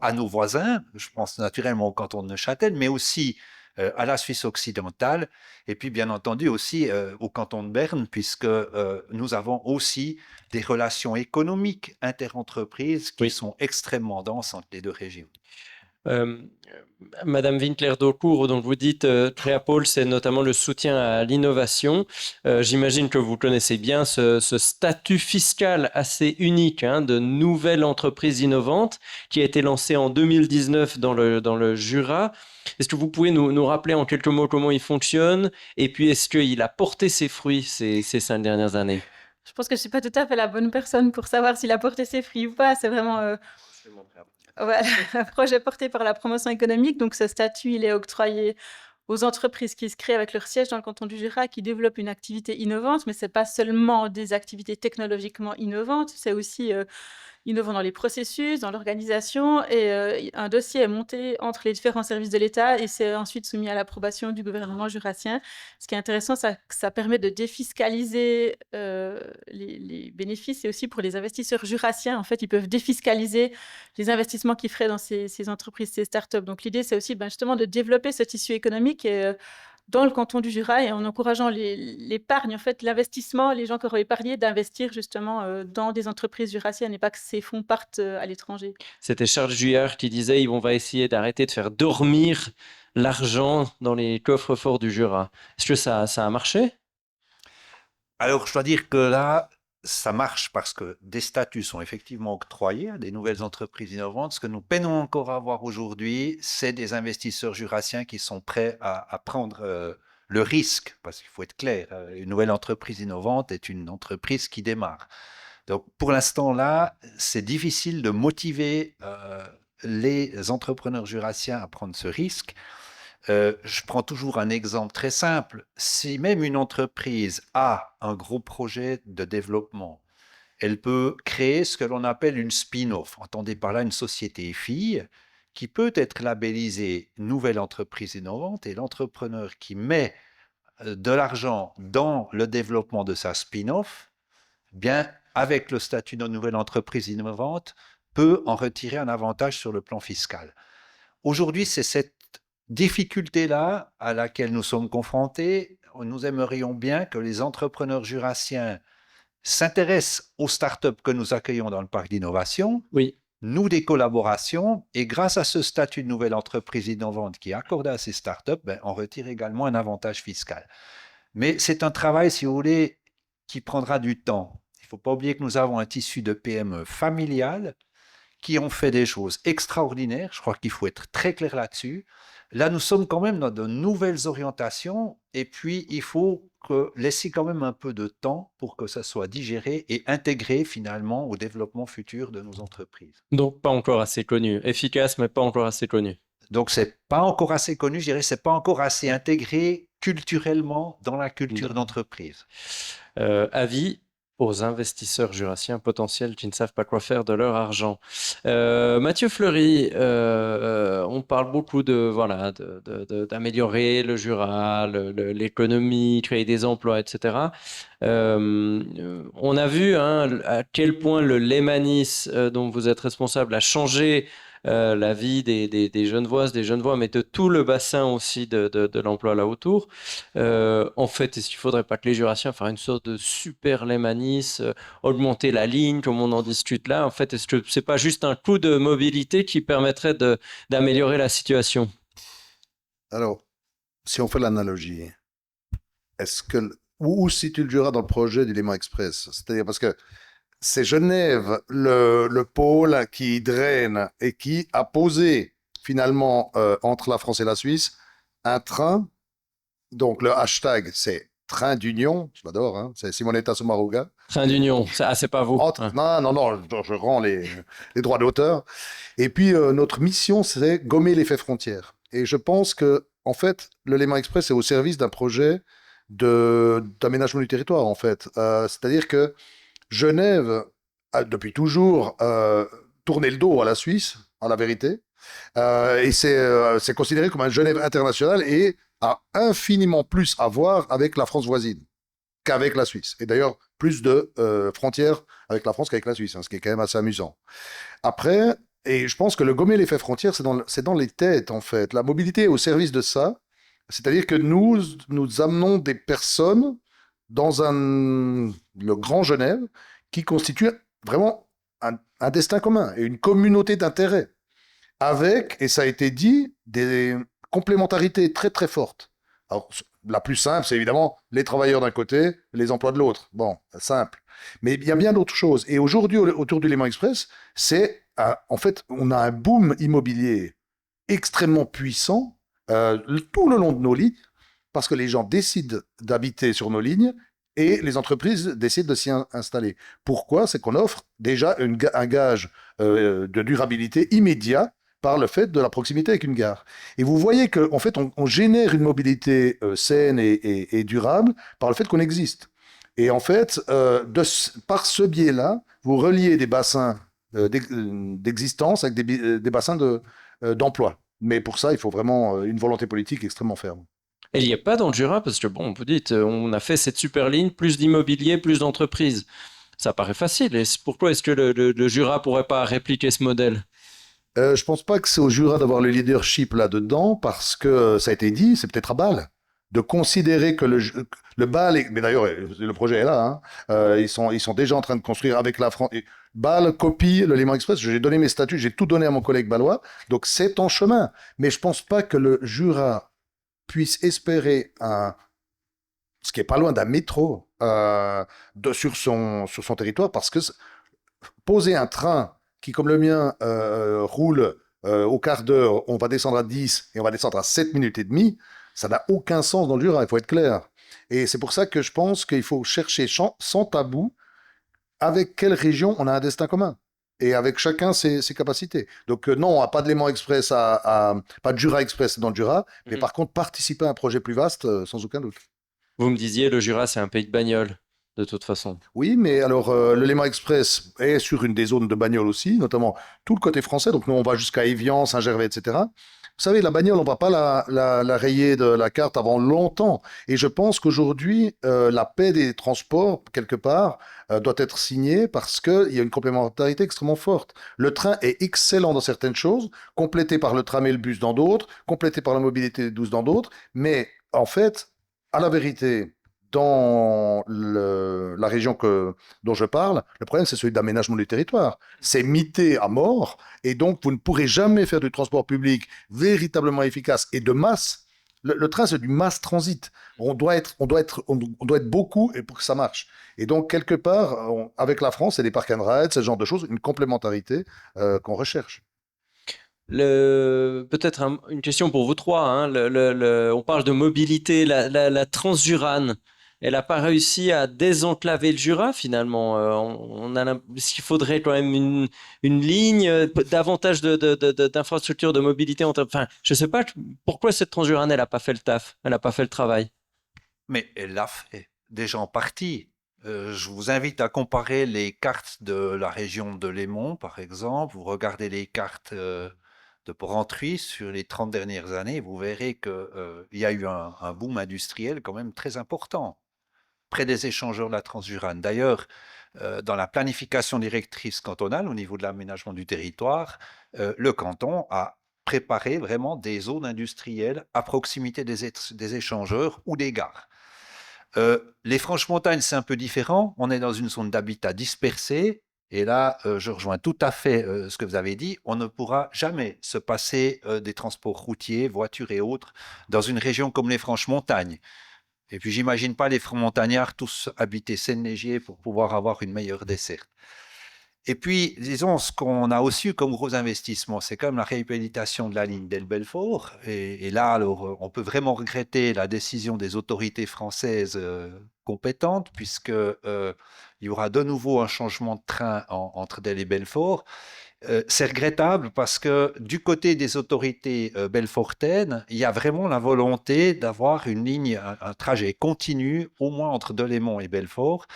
à nos voisins, je pense naturellement au canton de Neuchâtel, mais aussi à la Suisse occidentale, et puis bien entendu aussi au canton de Berne, puisque nous avons aussi des relations économiques interentreprises qui sont extrêmement denses entre les deux régions. Madame Winkler-Daucourt, donc vous dites Créapôle, c'est notamment le soutien à l'innovation. J'imagine que vous connaissez bien ce statut fiscal assez unique de nouvelle entreprise innovante qui a été lancé en 2019 dans le Jura. Est-ce que vous pouvez nous rappeler en quelques mots comment il fonctionne? Et puis, est-ce qu'il a porté ses fruits ces 5 dernières années? Je pense que je ne suis pas tout à fait la bonne personne pour savoir s'il a porté ses fruits ou pas. C'est vraiment... Voilà, un projet porté par la promotion économique. Donc, ce statut, il est octroyé aux entreprises qui se créent avec leur siège dans le canton du Jura, qui développent une activité innovante, mais ce n'est pas seulement des activités technologiquement innovantes, c'est aussi innovant dans les processus, dans l'organisation, et un dossier est monté entre les différents services de l'État et c'est ensuite soumis à l'approbation du gouvernement jurassien. Ce qui est intéressant, ça permet de défiscaliser les bénéfices et aussi pour les investisseurs jurassiens, en fait, ils peuvent défiscaliser les investissements qu'ils feraient dans ces entreprises, ces startups. Donc l'idée, c'est aussi justement de développer ce tissu économique et, dans le canton du Jura et en encourageant l'épargne, en fait, l'investissement, les gens qui auraient épargné, d'investir justement dans des entreprises jurassiennes et pas que ces fonds partent à l'étranger. C'était Charles Juillard qui disait on va essayer d'arrêter de faire dormir l'argent dans les coffres forts du Jura. Est-ce que ça a marché? Alors, je dois dire que là, ça marche parce que des statuts sont effectivement octroyés à des nouvelles entreprises innovantes. Ce que nous peinons encore à avoir aujourd'hui, c'est des investisseurs jurassiens qui sont prêts à prendre le risque, parce qu'il faut être clair, une nouvelle entreprise innovante est une entreprise qui démarre. Donc pour l'instant là, c'est difficile de motiver les entrepreneurs jurassiens à prendre ce risque. Je prends toujours un exemple très simple. Si même une entreprise a un gros projet de développement, elle peut créer ce que l'on appelle une spin-off. Entendez par là une société fille qui peut être labellisée nouvelle entreprise innovante et l'entrepreneur qui met de l'argent dans le développement de sa spin-off, bien avec le statut de nouvelle entreprise innovante, peut en retirer un avantage sur le plan fiscal. Aujourd'hui, c'est cette difficulté-là à laquelle nous sommes confrontés. Nous aimerions bien que les entrepreneurs jurassiens s'intéressent aux startups que nous accueillons dans le parc d'innovation, nouent des collaborations, et grâce à ce statut de nouvelle entreprise innovante qui est accordé à ces startups, on retire également un avantage fiscal. Mais c'est un travail, si vous voulez, qui prendra du temps. Il ne faut pas oublier que nous avons un tissu de PME familiales qui ont fait des choses extraordinaires. Je crois qu'il faut être très clair là-dessus. Là, nous sommes quand même dans de nouvelles orientations et puis il faut laisser quand même un peu de temps pour que ça soit digéré et intégré finalement au développement futur de nos entreprises. Donc pas encore assez connu. Efficace, mais pas encore assez connu. Donc c'est pas encore assez connu, je dirais, c'est pas encore assez intégré culturellement dans la culture d'entreprise. Avis, aux investisseurs jurassiens potentiels qui ne savent pas quoi faire de leur argent. Mathieu Fleury, on parle beaucoup d'améliorer le Jura, l'économie, créer des emplois, etc. On a vu à quel point le Lemanis, dont vous êtes responsable, a changé la vie des Genevoises, des Genevois, mais de tout le bassin aussi de l'emploi là autour. En fait, est-ce qu'il ne faudrait pas que les Jurassiens fassent une sorte de super Lemanis, augmenter la ligne, comme on en discute là? En fait, est-ce que ce n'est pas juste un coup de mobilité qui permettrait d'améliorer la situation? Alors, si on fait l'analogie, est-ce que où situe le Jura dans le projet du Léman Express? C'est-à-dire parce que c'est Genève, le pôle qui draine et qui a posé finalement entre la France et la Suisse un train. Donc le hashtag, c'est train d'union. Je l'adore, hein, c'est Simonetta Sommaruga. Train d'union, c'est pas vous. Non, je rends les droits d'auteur. Et puis notre mission, c'est gommer l'effet frontière. Et je pense que en fait, le Léman Express est au service d'un projet d'aménagement du territoire, en fait. C'est-à-dire que Genève a depuis toujours tourné le dos à la Suisse, en la vérité, et c'est considéré comme un Genève international et a infiniment plus à voir avec la France voisine qu'avec la Suisse. Et d'ailleurs, plus de frontières avec la France qu'avec la Suisse, hein, ce qui est quand même assez amusant. Après, et je pense que le gommer l'effet frontière, c'est dans les têtes, en fait. La mobilité est au service de ça, c'est-à-dire que nous amenons des personnes dans le Grand Genève, qui constitue vraiment un destin commun et une communauté d'intérêts, avec, et ça a été dit, des complémentarités très très fortes. Alors, la plus simple, c'est évidemment les travailleurs d'un côté, les emplois de l'autre. Bon, simple. Mais il y a bien d'autres choses. Et aujourd'hui, autour du Léman Express, en fait, on a un boom immobilier extrêmement puissant tout le long de nos lignes, parce que les gens décident d'habiter sur nos lignes et les entreprises décident de s'y installer. Pourquoi? C'est qu'on offre déjà un gage de durabilité immédiat par le fait de la proximité avec une gare. Et vous voyez qu'en fait, on génère une mobilité saine et durable par le fait qu'on existe. Et en fait, par ce biais-là, vous reliez des bassins d'existence avec des bassins d'emploi. Mais pour ça, il faut vraiment une volonté politique extrêmement ferme. Et il n'y a pas dans le Jura, parce que bon, vous dites, on a fait cette super ligne, plus d'immobilier, plus d'entreprises. Ça paraît facile. Et pourquoi est-ce que le Jura ne pourrait pas répliquer ce modèle? Je ne pense pas que c'est au Jura d'avoir le leadership là-dedans, parce que ça a été dit, c'est peut-être à Bâle, de considérer que le Bâle, mais d'ailleurs le projet est là, hein, ils sont déjà en train de construire avec la France. Bâle copie le Léman Express, j'ai donné mes statuts, j'ai tout donné à mon collègue bâlois, donc c'est en chemin. Mais je ne pense pas que le Jura puisse espérer ce qui est pas loin d'un métro sur son territoire, parce que poser un train qui, comme le mien, roule au quart d'heure, on va descendre à 10 et on va descendre à 7 minutes et demie, ça n'a aucun sens dans le Jura, il faut être clair. Et c'est pour ça que je pense qu'il faut chercher sans tabou avec quelle région on a un destin commun. Et avec chacun ses capacités. Donc non, pas de Léman Express, pas de Jura Express dans le Jura, mais par contre participer à un projet plus vaste, sans aucun doute. Vous me disiez, le Jura, c'est un pays de bagnole, de toute façon. Oui, mais alors le Léman Express est sur une des zones de bagnole aussi, notamment tout le côté français. Donc nous, on va jusqu'à Évian, Saint-Gervais, etc. Vous savez, la bagnole, on ne va pas la rayer de la carte avant longtemps. Et je pense qu'aujourd'hui, la paix des transports, quelque part, doit être signée parce qu'il y a une complémentarité extrêmement forte. Le train est excellent dans certaines choses, complété par le tram et le bus dans d'autres, complété par la mobilité douce dans d'autres. Mais en fait, à la vérité, dans la région dont je parle, le problème, c'est celui d'aménagement du territoire. C'est mité à mort, et donc vous ne pourrez jamais faire du transport public véritablement efficace et de masse. Le train, c'est du mass transit. On doit être beaucoup pour que ça marche. Et donc, quelque part, avec la France et les park and ride, ce genre de choses, une complémentarité qu'on recherche. Peut-être une question pour vous trois. Hein. On parle de mobilité, la Transjurane. Elle n'a pas réussi à désenclaver le Jura, finalement. S'il faudrait quand même une ligne, davantage d'infrastructures de mobilité. Enfin, je ne sais pas pourquoi cette Transjurane, elle n'a pas fait le taf, elle n'a pas fait le travail. Mais elle l'a fait, déjà en partie. Je vous invite à comparer les cartes de la région de Lémont, par exemple. Vous regardez les cartes de Porrentruy sur les 30 dernières années, vous verrez qu'il y a eu un boom industriel quand même très important près des échangeurs de la Transjurane. D'ailleurs, dans la planification directrice cantonale au niveau de l'aménagement du territoire, le canton a préparé vraiment des zones industrielles à proximité des échangeurs ou des gares. Les Franches-Montagnes, c'est un peu différent. On est dans une zone d'habitat dispersée. Et là, je rejoins tout à fait ce que vous avez dit. On ne pourra jamais se passer des transports routiers, voitures et autres dans une région comme les Franches-Montagnes. Et puis, j'imagine pas les montagnards tous habiter Seine-Légier pour pouvoir avoir une meilleure desserte. Et puis, disons, ce qu'on a aussi eu comme gros investissement, c'est quand même la réhabilitation de la ligne d'El-Belfort. Et là, alors, on peut vraiment regretter la décision des autorités françaises compétentes, puisque il y aura de nouveau un changement de train entre Del et Belfort. C'est regrettable parce que du côté des autorités belfortaines, il y a vraiment la volonté d'avoir une ligne, un trajet continu, au moins entre Delémont et Belfort.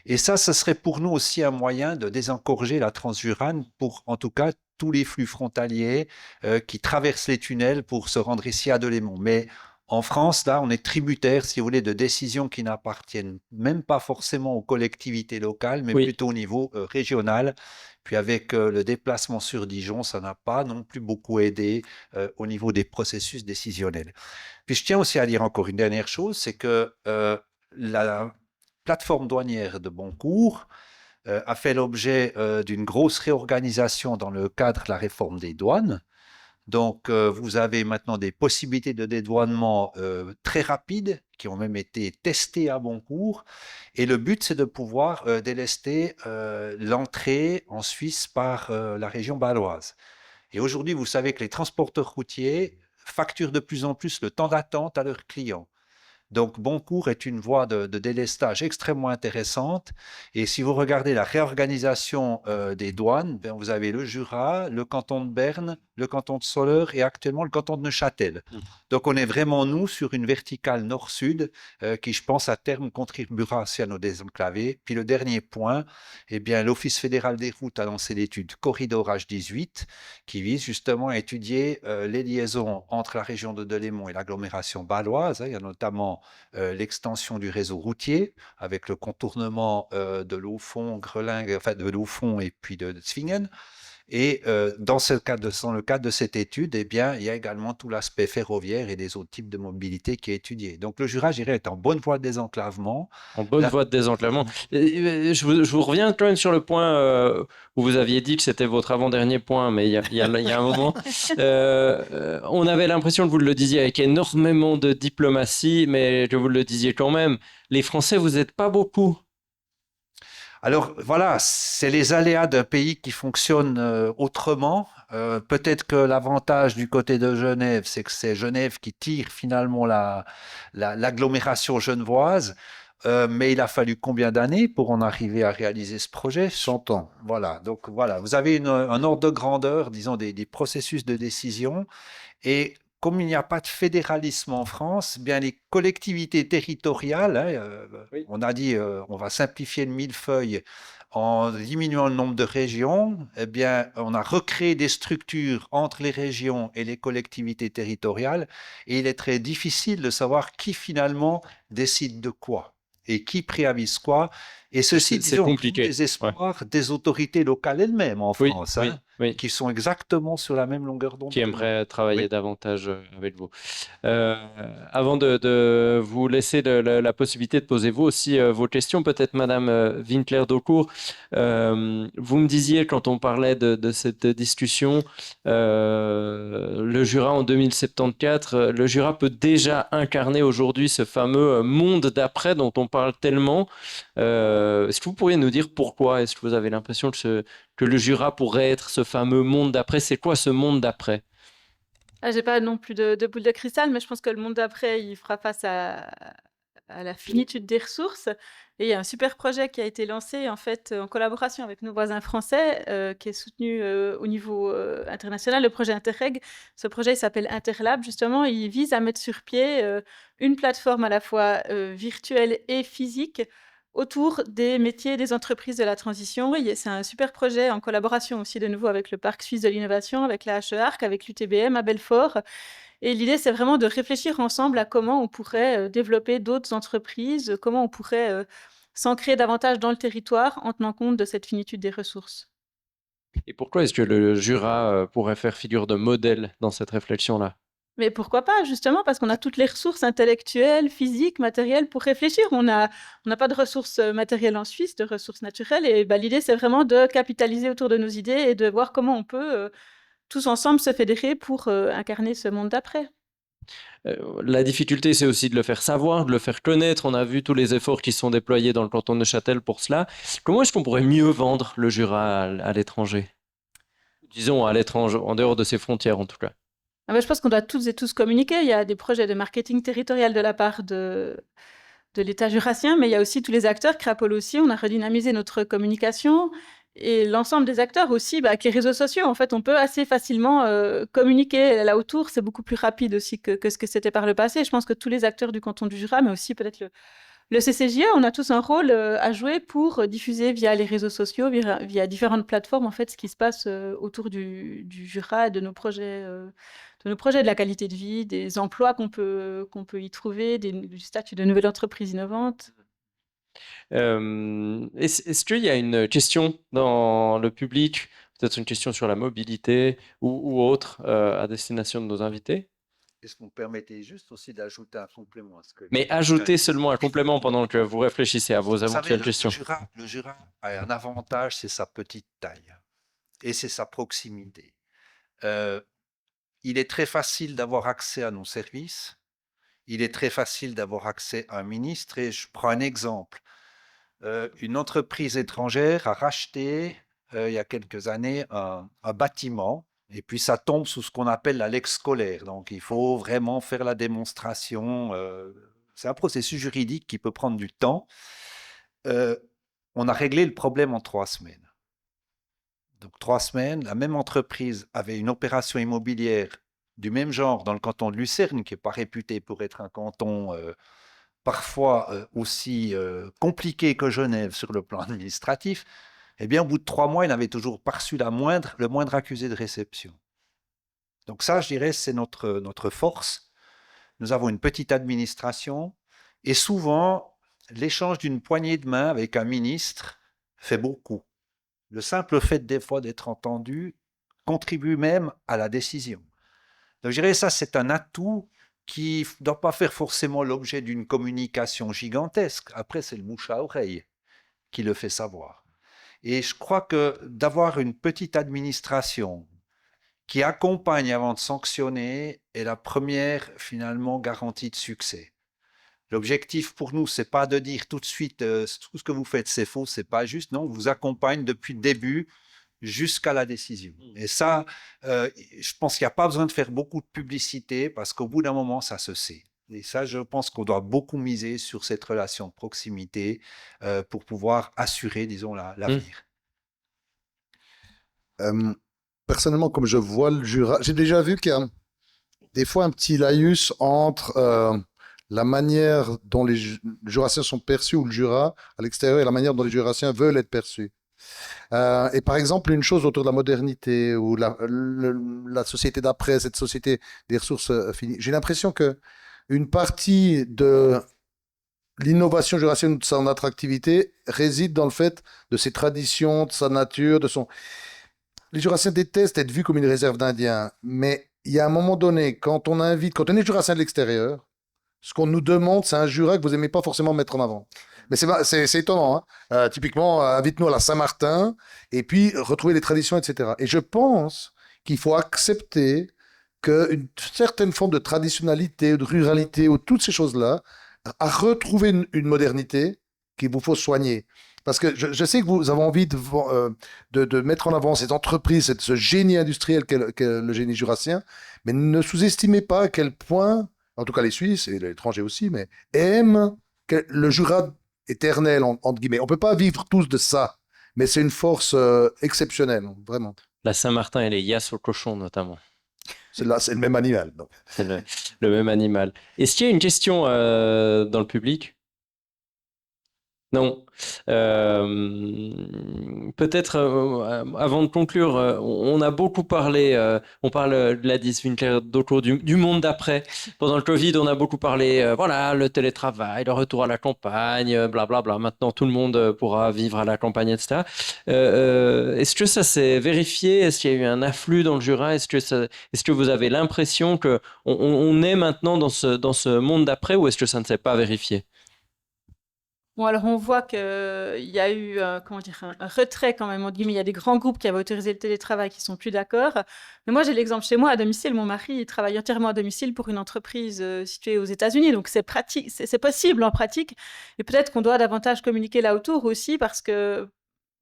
Et ça, ce serait pour nous aussi un moyen de désengorger la Transjurane pour, en tout cas, tous les flux frontaliers qui traversent les tunnels pour se rendre ici à Delémont. Mais en France, là, on est tributaire, si vous voulez, de décisions qui n'appartiennent même pas forcément aux collectivités locales, mais plutôt au niveau régional. Puis avec le déplacement sur Dijon, ça n'a pas non plus beaucoup aidé au niveau des processus décisionnels. Puis je tiens aussi à dire encore une dernière chose, c'est que la plateforme douanière de Boncourt a fait l'objet d'une grosse réorganisation dans le cadre de la réforme des douanes. Donc, vous avez maintenant des possibilités de dédouanement très rapides qui ont même été testées à Boncourt. Et le but, c'est de pouvoir délester l'entrée en Suisse par la région bâloise. Et aujourd'hui, vous savez que les transporteurs routiers facturent de plus en plus le temps d'attente à leurs clients. Donc, Boncourt est une voie de délestage extrêmement intéressante. Et si vous regardez la réorganisation des douanes, ben, vous avez le Jura, le canton de Berne, le canton de Soleure et actuellement le canton de Neuchâtel. Donc, on est vraiment, nous, sur une verticale nord-sud qui, je pense, à terme, contribuera aussi à nos désenclaver. Puis le dernier point, eh bien, l'Office fédéral des routes a lancé l'étude Corridor H18 qui vise justement à étudier les liaisons entre la région de Delémont et l'agglomération bâloise. Il y a notamment l'extension du réseau routier avec le contournement de Laufont, Grelingue, enfin de Laufont et puis de Zwingen. Et dans le cadre de cette étude, eh bien, il y a également tout l'aspect ferroviaire et des autres types de mobilité qui est étudié. Donc le Jura, je dirais, est en bonne voie de désenclavement. En bonne voie de désenclavement. Je vous reviens quand même sur le point où vous aviez dit que c'était votre avant-dernier point, mais il y a un moment. On avait l'impression que vous le disiez avec énormément de diplomatie, mais que vous le disiez quand même. Les Français, vous n'êtes pas beaucoup. Alors voilà, c'est les aléas d'un pays qui fonctionne autrement. Peut-être que l'avantage du côté de Genève, c'est que c'est Genève qui tire finalement l'agglomération genevoise. Mais il a fallu combien d'années pour en arriver à réaliser ce projet? 100 ans. Voilà, donc voilà, vous avez un ordre de grandeur, disons des processus de décision. Et comme il n'y a pas de fédéralisme en France, bien les collectivités territoriales, on a dit on va simplifier le millefeuille en diminuant le nombre de régions, eh bien on a recréé des structures entre les régions et les collectivités territoriales et il est très difficile de savoir qui finalement décide de quoi et qui préavise quoi. Et ceci, c'est compliqué. Les espoirs des autorités locales elles-mêmes en France, qui sont exactement sur la même longueur d'onde. Qui aimeraient travailler davantage avec vous. Avant de vous laisser la possibilité de poser vous aussi vos questions, peut-être Madame Winkler-Daucourt, vous me disiez quand on parlait de cette discussion, le Jura en 2074, le Jura peut déjà incarner aujourd'hui ce fameux monde d'après dont on parle tellement. Est-ce que vous pourriez nous dire pourquoi? Est-ce que vous avez l'impression que le Jura pourrait être ce fameux monde d'après? C'est quoi ce monde d'après? J'ai pas non plus de boule de cristal, mais je pense que le monde d'après, il fera face à la finitude des ressources. Et il y a un super projet qui a été lancé en fait en collaboration avec nos voisins français, qui est soutenu au niveau international, le projet Interreg. Ce projet il s'appelle Interlab, justement, il vise à mettre sur pied une plateforme à la fois virtuelle et physique autour des métiers et des entreprises de la transition. C'est un super projet en collaboration aussi de nouveau avec le Parc suisse de l'innovation, avec la HE Arc, avec l'UTBM à Belfort. Et l'idée, c'est vraiment de réfléchir ensemble à comment on pourrait développer d'autres entreprises, comment on pourrait s'ancrer davantage dans le territoire en tenant compte de cette finitude des ressources. Et pourquoi est-ce que le Jura pourrait faire figure de modèle dans cette réflexion-là? Mais pourquoi pas, justement, parce qu'on a toutes les ressources intellectuelles, physiques, matérielles pour réfléchir. On n'a pas de ressources matérielles en Suisse, de ressources naturelles. Et l'idée, c'est vraiment de capitaliser autour de nos idées et de voir comment on peut tous ensemble se fédérer pour incarner ce monde d'après. La difficulté, c'est aussi de le faire savoir, de le faire connaître. On a vu tous les efforts qui sont déployés dans le canton de Neuchâtel pour cela. Comment est-ce qu'on pourrait mieux vendre le Jura à l'étranger? Disons à l'étranger, en dehors de ses frontières en tout cas. Je pense qu'on doit toutes et tous communiquer. Il y a des projets de marketing territorial de la part de l'État jurassien, mais il y a aussi tous les acteurs, Crapol aussi. On a redynamisé notre communication. Et l'ensemble des acteurs aussi, avec les réseaux sociaux, en fait, on peut assez facilement communiquer là autour. C'est beaucoup plus rapide aussi que ce que c'était par le passé. Je pense que tous les acteurs du canton du Jura, mais aussi peut-être le CCJA, on a tous un rôle à jouer pour diffuser via les réseaux sociaux, via différentes plateformes, en fait, ce qui se passe autour du Jura et de nos projets, de la qualité de vie, des emplois qu'on peut y trouver, du statut de nouvelle entreprise innovante. Est-ce qu'il y a une question dans le public, peut-être une question sur la mobilité ou autre à destination de nos invités? Est-ce que vous me permettez juste aussi d'ajouter un complément à ce que... Mais ajoutez seulement un complément pendant que vous réfléchissez à vos éventuelles questions. Le Jura a un avantage, c'est sa petite taille et c'est sa proximité. Il est très facile d'avoir accès à nos services, il est très facile d'avoir accès à un ministre et je prends un exemple. Une entreprise étrangère a racheté il y a quelques années un bâtiment et puis ça tombe sous ce qu'on appelle la lex scolaire. Donc il faut vraiment faire la démonstration. C'est un processus juridique qui peut prendre du temps. On a réglé le problème en 3 semaines. Donc 3 semaines, la même entreprise avait une opération immobilière du même genre dans le canton de Lucerne, qui n'est pas réputé pour être un canton parfois aussi compliqué que Genève sur le plan administratif. Eh bien, au bout de 3 mois, il n'avait toujours pas reçu le moindre accusé de réception. Donc ça, je dirais, c'est notre force. Nous avons une petite administration et souvent, l'échange d'une poignée de main avec un ministre fait beaucoup. Le simple fait des fois d'être entendu contribue même à la décision. Donc je dirais ça, c'est un atout qui ne doit pas faire forcément l'objet d'une communication gigantesque. Après, c'est le bouche à oreille qui le fait savoir. Et je crois que d'avoir une petite administration qui accompagne avant de sanctionner est la première, finalement, garantie de succès. L'objectif pour nous, ce n'est pas de dire tout de suite tout ce que vous faites, c'est faux, ce n'est pas juste. Non, on vous accompagne depuis le début jusqu'à la décision. Et ça, je pense qu'il n'y a pas besoin de faire beaucoup de publicité parce qu'au bout d'un moment, ça se sait. Et ça, je pense qu'on doit beaucoup miser sur cette relation de proximité pour pouvoir assurer, disons, l'avenir. Personnellement, comme je vois le Jura, j'ai déjà vu qu'il y a des fois un petit laïus entre la manière dont les Jurassiens sont perçus ou le Jura à l'extérieur et la manière dont les Jurassiens veulent être perçus. Et par exemple, une chose autour de la modernité ou la société d'après, cette société des ressources finies, j'ai l'impression que une partie de l'innovation jurassienne, de son attractivité, réside dans le fait de ses traditions, de sa nature, de son... Les Jurassiens détestent être vus comme une réserve d'Indiens, mais il y a un moment donné, quand on est Jurassien de l'extérieur, ce qu'on nous demande, c'est un Jura que vous n'aimez pas forcément mettre en avant. Mais c'est étonnant. Hein. Typiquement, invite-nous à la Saint-Martin et puis retrouver les traditions, etc. Et je pense qu'il faut accepter qu'une certaine forme de traditionnalité, de ruralité, ou toutes ces choses-là, a retrouvé une modernité qu'il vous faut soigner. Parce que je sais que vous avez envie de mettre en avant ces entreprises, ce génie industriel qu'est le génie jurassien, mais ne sous-estimez pas à quel point, en tout cas les Suisses et les étrangers aussi, mais aiment le Jura éternel, entre guillemets. On ne peut pas vivre tous de ça, mais c'est une force exceptionnelle, vraiment. La Saint-Martin et les Yas au cochon, notamment. C'est le même animal. Donc. C'est le même animal. Est-ce qu'il y a une question dans le public? Non. Peut-être, avant de conclure, on a beaucoup parlé, on parle de Gladys Winkler d'autres du monde d'après. Pendant le Covid, on a beaucoup parlé, voilà, le télétravail, le retour à la campagne, blablabla. Maintenant, tout le monde pourra vivre à la campagne, etc. Est-ce que ça s'est vérifié? Est-ce qu'il y a eu un afflux dans le Jura? Est-ce que vous avez l'impression qu'on est maintenant dans ce monde d'après, ou est-ce que ça ne s'est pas vérifié? Bon, alors on voit qu'il y a eu comment dire, un retrait quand même. On dit, mais il y a des grands groupes qui avaient autorisé le télétravail qui sont plus d'accord. Mais moi, j'ai l'exemple chez moi à domicile. Mon mari il travaille entièrement à domicile pour une entreprise située aux États-Unis. Donc, c'est pratique, c'est possible en pratique. Et peut-être qu'on doit davantage communiquer là autour aussi parce que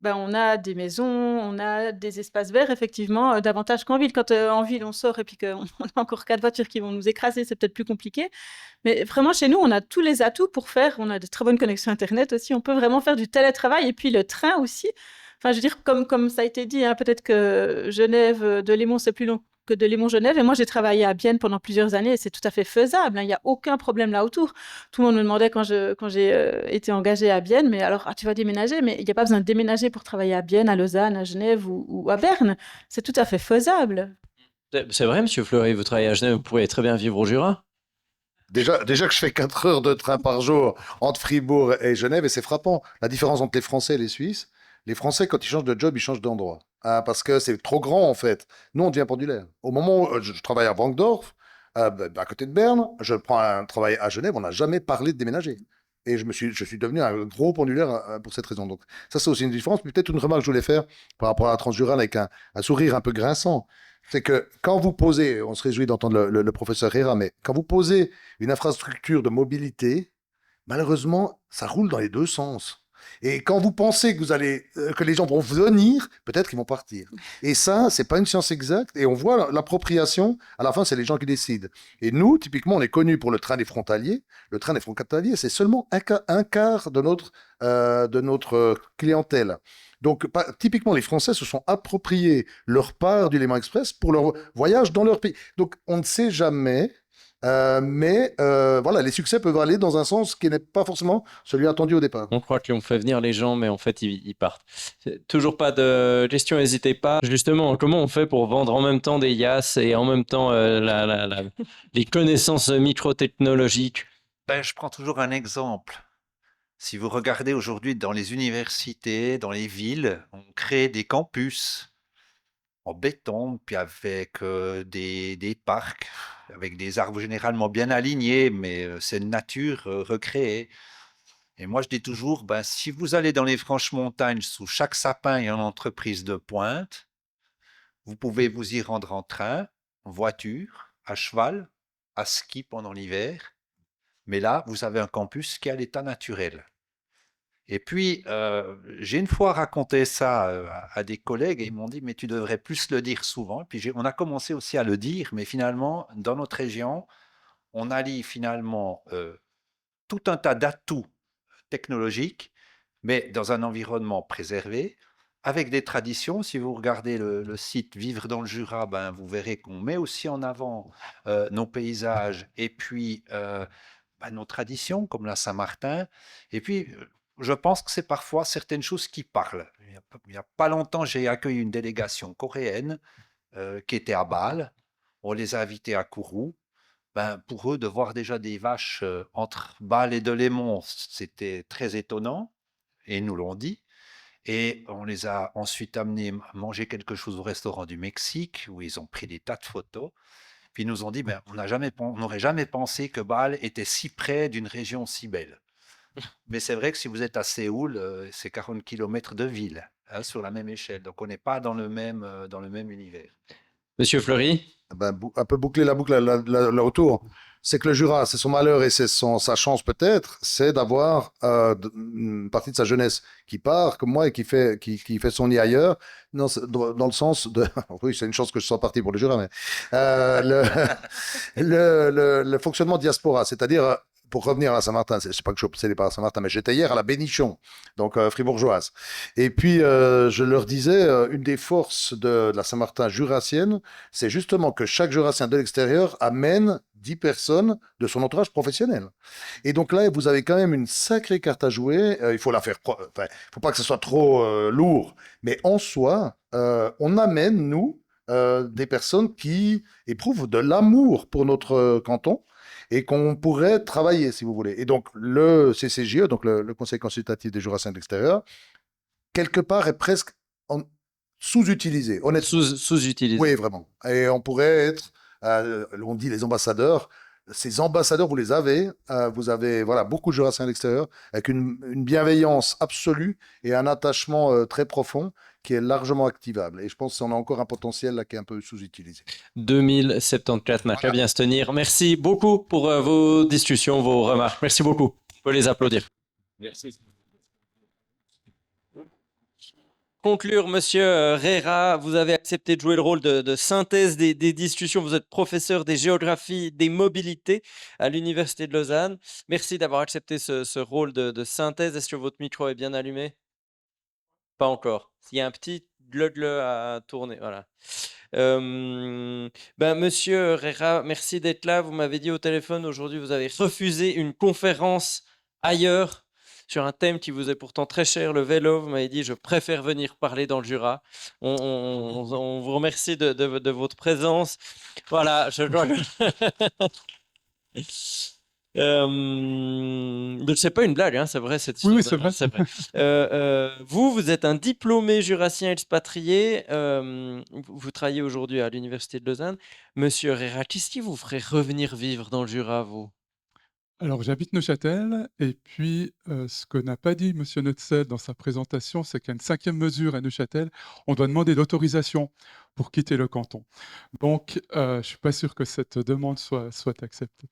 on a des maisons, on a des espaces verts, effectivement, davantage qu'en ville. Quand en ville, on sort et puis qu'on a encore 4 voitures qui vont nous écraser, c'est peut-être plus compliqué. Mais vraiment, chez nous, on a tous les atouts pour faire. On a de très bonnes connexions Internet aussi. On peut vraiment faire du télétravail. Et puis, le train aussi. Enfin, je veux dire, comme ça a été dit, hein, peut-être que Genève de Lémont, c'est plus long que de Lémont-Genève. Et moi, j'ai travaillé à Bienne pendant plusieurs années et c'est tout à fait faisable. Il n'y a aucun problème là autour. Tout le monde me demandait quand j'ai été engagée à Bienne, mais alors, tu vas déménager, mais il n'y a pas besoin de déménager pour travailler à Bienne, à Lausanne, à Genève ou à Berne. C'est tout à fait faisable. C'est vrai, monsieur Fleury, vous travaillez à Genève, vous pourriez très bien vivre au Jura? Déjà que je fais 4 heures de train par jour entre Fribourg et Genève, et c'est frappant. La différence entre les Français et les Suisses. Les Français, quand ils changent de job, ils changent d'endroit. Parce que c'est trop grand, en fait. Nous, on devient pendulaire. Au moment où je travaille à Wankdorf, à côté de Berne, je prends un travail à Genève, on n'a jamais parlé de déménager. Et je suis devenu un gros pendulaire pour cette raison. Donc, ça, c'est aussi une différence. Peut-être une remarque que je voulais faire par rapport à la Transjurale avec un sourire un peu grinçant. C'est que quand vous posez, on se réjouit d'entendre le professeur Herrera, mais quand vous posez une infrastructure de mobilité, malheureusement, ça roule dans les deux sens. Et quand vous pensez que les gens vont venir, peut-être qu'ils vont partir. Et ça, c'est pas une science exacte. Et on voit l'appropriation. À la fin, c'est les gens qui décident. Et nous, typiquement, on est connus pour le train des frontaliers. Le train des frontaliers, c'est seulement un quart de notre clientèle. Donc, typiquement, les Français se sont appropriés leur part du Léman Express pour leur voyage dans leur pays. Donc, on ne sait jamais. Mais voilà, les succès peuvent aller dans un sens qui n'est pas forcément celui attendu au départ. On croit qu'on fait venir les gens, mais en fait, ils partent. Toujours pas de questions, n'hésitez pas. Justement, comment on fait pour vendre en même temps des YAS et en même temps les connaissances microtechnologiques? Je prends toujours un exemple. Si vous regardez aujourd'hui dans les universités, dans les villes, on crée des campus en béton, puis avec des parcs, avec des arbres généralement bien alignés, mais c'est une nature recréée. Et moi, je dis toujours, si vous allez dans les Franches-Montagnes, sous chaque sapin, il y a une entreprise de pointe. Vous pouvez vous y rendre en train, en voiture, à cheval, à ski pendant l'hiver. Mais là, vous avez un campus qui est à l'état naturel. Et puis, j'ai une fois raconté ça à des collègues et ils m'ont dit, mais tu devrais plus le dire souvent. Et puis, on a commencé aussi à le dire, mais finalement, dans notre région, on allie finalement tout un tas d'atouts technologiques, mais dans un environnement préservé, avec des traditions. Si vous regardez le site Vivre dans le Jura, vous verrez qu'on met aussi en avant nos paysages et puis nos traditions, comme la Saint-Martin. Et puis, je pense que c'est parfois certaines choses qui parlent. Il n'y a pas longtemps, j'ai accueilli une délégation coréenne qui était à Bâle. On les a invités à Kourou. Pour eux, de voir déjà des vaches entre Bâle et Delémont, c'était très étonnant. Et ils nous l'ont dit. Et on les a ensuite amenés manger quelque chose au restaurant du Mexique, où ils ont pris des tas de photos. Puis ils nous ont dit, on n'aurait jamais pensé que Bâle était si près d'une région si belle. Mais c'est vrai que si vous êtes à Séoul, c'est 40 km de ville, sur la même échelle. Donc, on n'est pas dans le même univers. Monsieur Fleury? Un peu boucler la boucle là autour. C'est que le Jura, c'est son malheur et c'est sa chance peut-être, c'est d'avoir une partie de sa jeunesse qui part, comme moi, et qui fait son nid ailleurs. Non, dans le sens de... Oui, c'est une chance que je sois parti pour le Jura, mais... le fonctionnement diaspora, c'est-à-dire... pour revenir à la Saint-Martin, c'est pas que je suis obsédé par la Saint-Martin, mais j'étais hier à la Bénichon, donc fribourgeoise. Et puis, je leur disais, une des forces de la Saint-Martin jurassienne, c'est justement que chaque jurassien de l'extérieur amène 10 personnes de son entourage professionnel. Et donc là, vous avez quand même une sacrée carte à jouer. Il faut la faire, enfin, faut pas que ce soit trop lourd, mais en soi, on amène, nous, des personnes qui éprouvent de l'amour pour notre canton et qu'on pourrait travailler, si vous voulez. Et donc, le CCJE, donc le Conseil consultatif des jurassiens de l'extérieur, quelque part est presque sous-utilisé. Sous-utilisé. Oui, vraiment. Et on pourrait être, on dit les ambassadeurs. Ces ambassadeurs, vous les avez. Vous avez voilà, beaucoup de jurassiens à l'extérieur avec une bienveillance absolue et un attachement très profond qui est largement activable. Et je pense qu'on a encore un potentiel là qui est un peu sous-utilisé. 2074 n'a qu'à bien se tenir. Merci beaucoup pour vos discussions, vos remarques. Merci beaucoup. On peut les applaudir. Merci. Conclure, Monsieur Rera, vous avez accepté de jouer le rôle de synthèse des discussions. Vous êtes professeur des géographies des mobilités à l'Université de Lausanne. Merci d'avoir accepté ce rôle de synthèse. Est-ce que votre micro est bien allumé? Pas encore. Il y a un petit gleu à tourner. Voilà. Monsieur Rera, merci d'être là. Vous m'avez dit au téléphone aujourd'hui, vous avez refusé une conférence ailleurs sur un thème qui vous est pourtant très cher, le vélo. Vous m'avez dit, je préfère venir parler dans le Jura. On vous remercie de votre présence. Voilà, je dois... c'est pas une blague, hein, c'est vrai cette histoire. Oui, c'est vrai. C'est vrai. Vous êtes un diplômé jurassien expatrié. Vous travaillez aujourd'hui à l'Université de Lausanne. Monsieur Rera, qu'est-ce qui vous ferait revenir vivre dans le Jura, vous? Alors, j'habite Neuchâtel, et puis ce que n'a pas dit Monsieur Nutzel dans sa présentation, c'est qu'il y a une 5e mesure à Neuchâtel. On doit demander l'autorisation pour quitter le canton. Donc, je ne suis pas sûr que cette demande soit acceptée.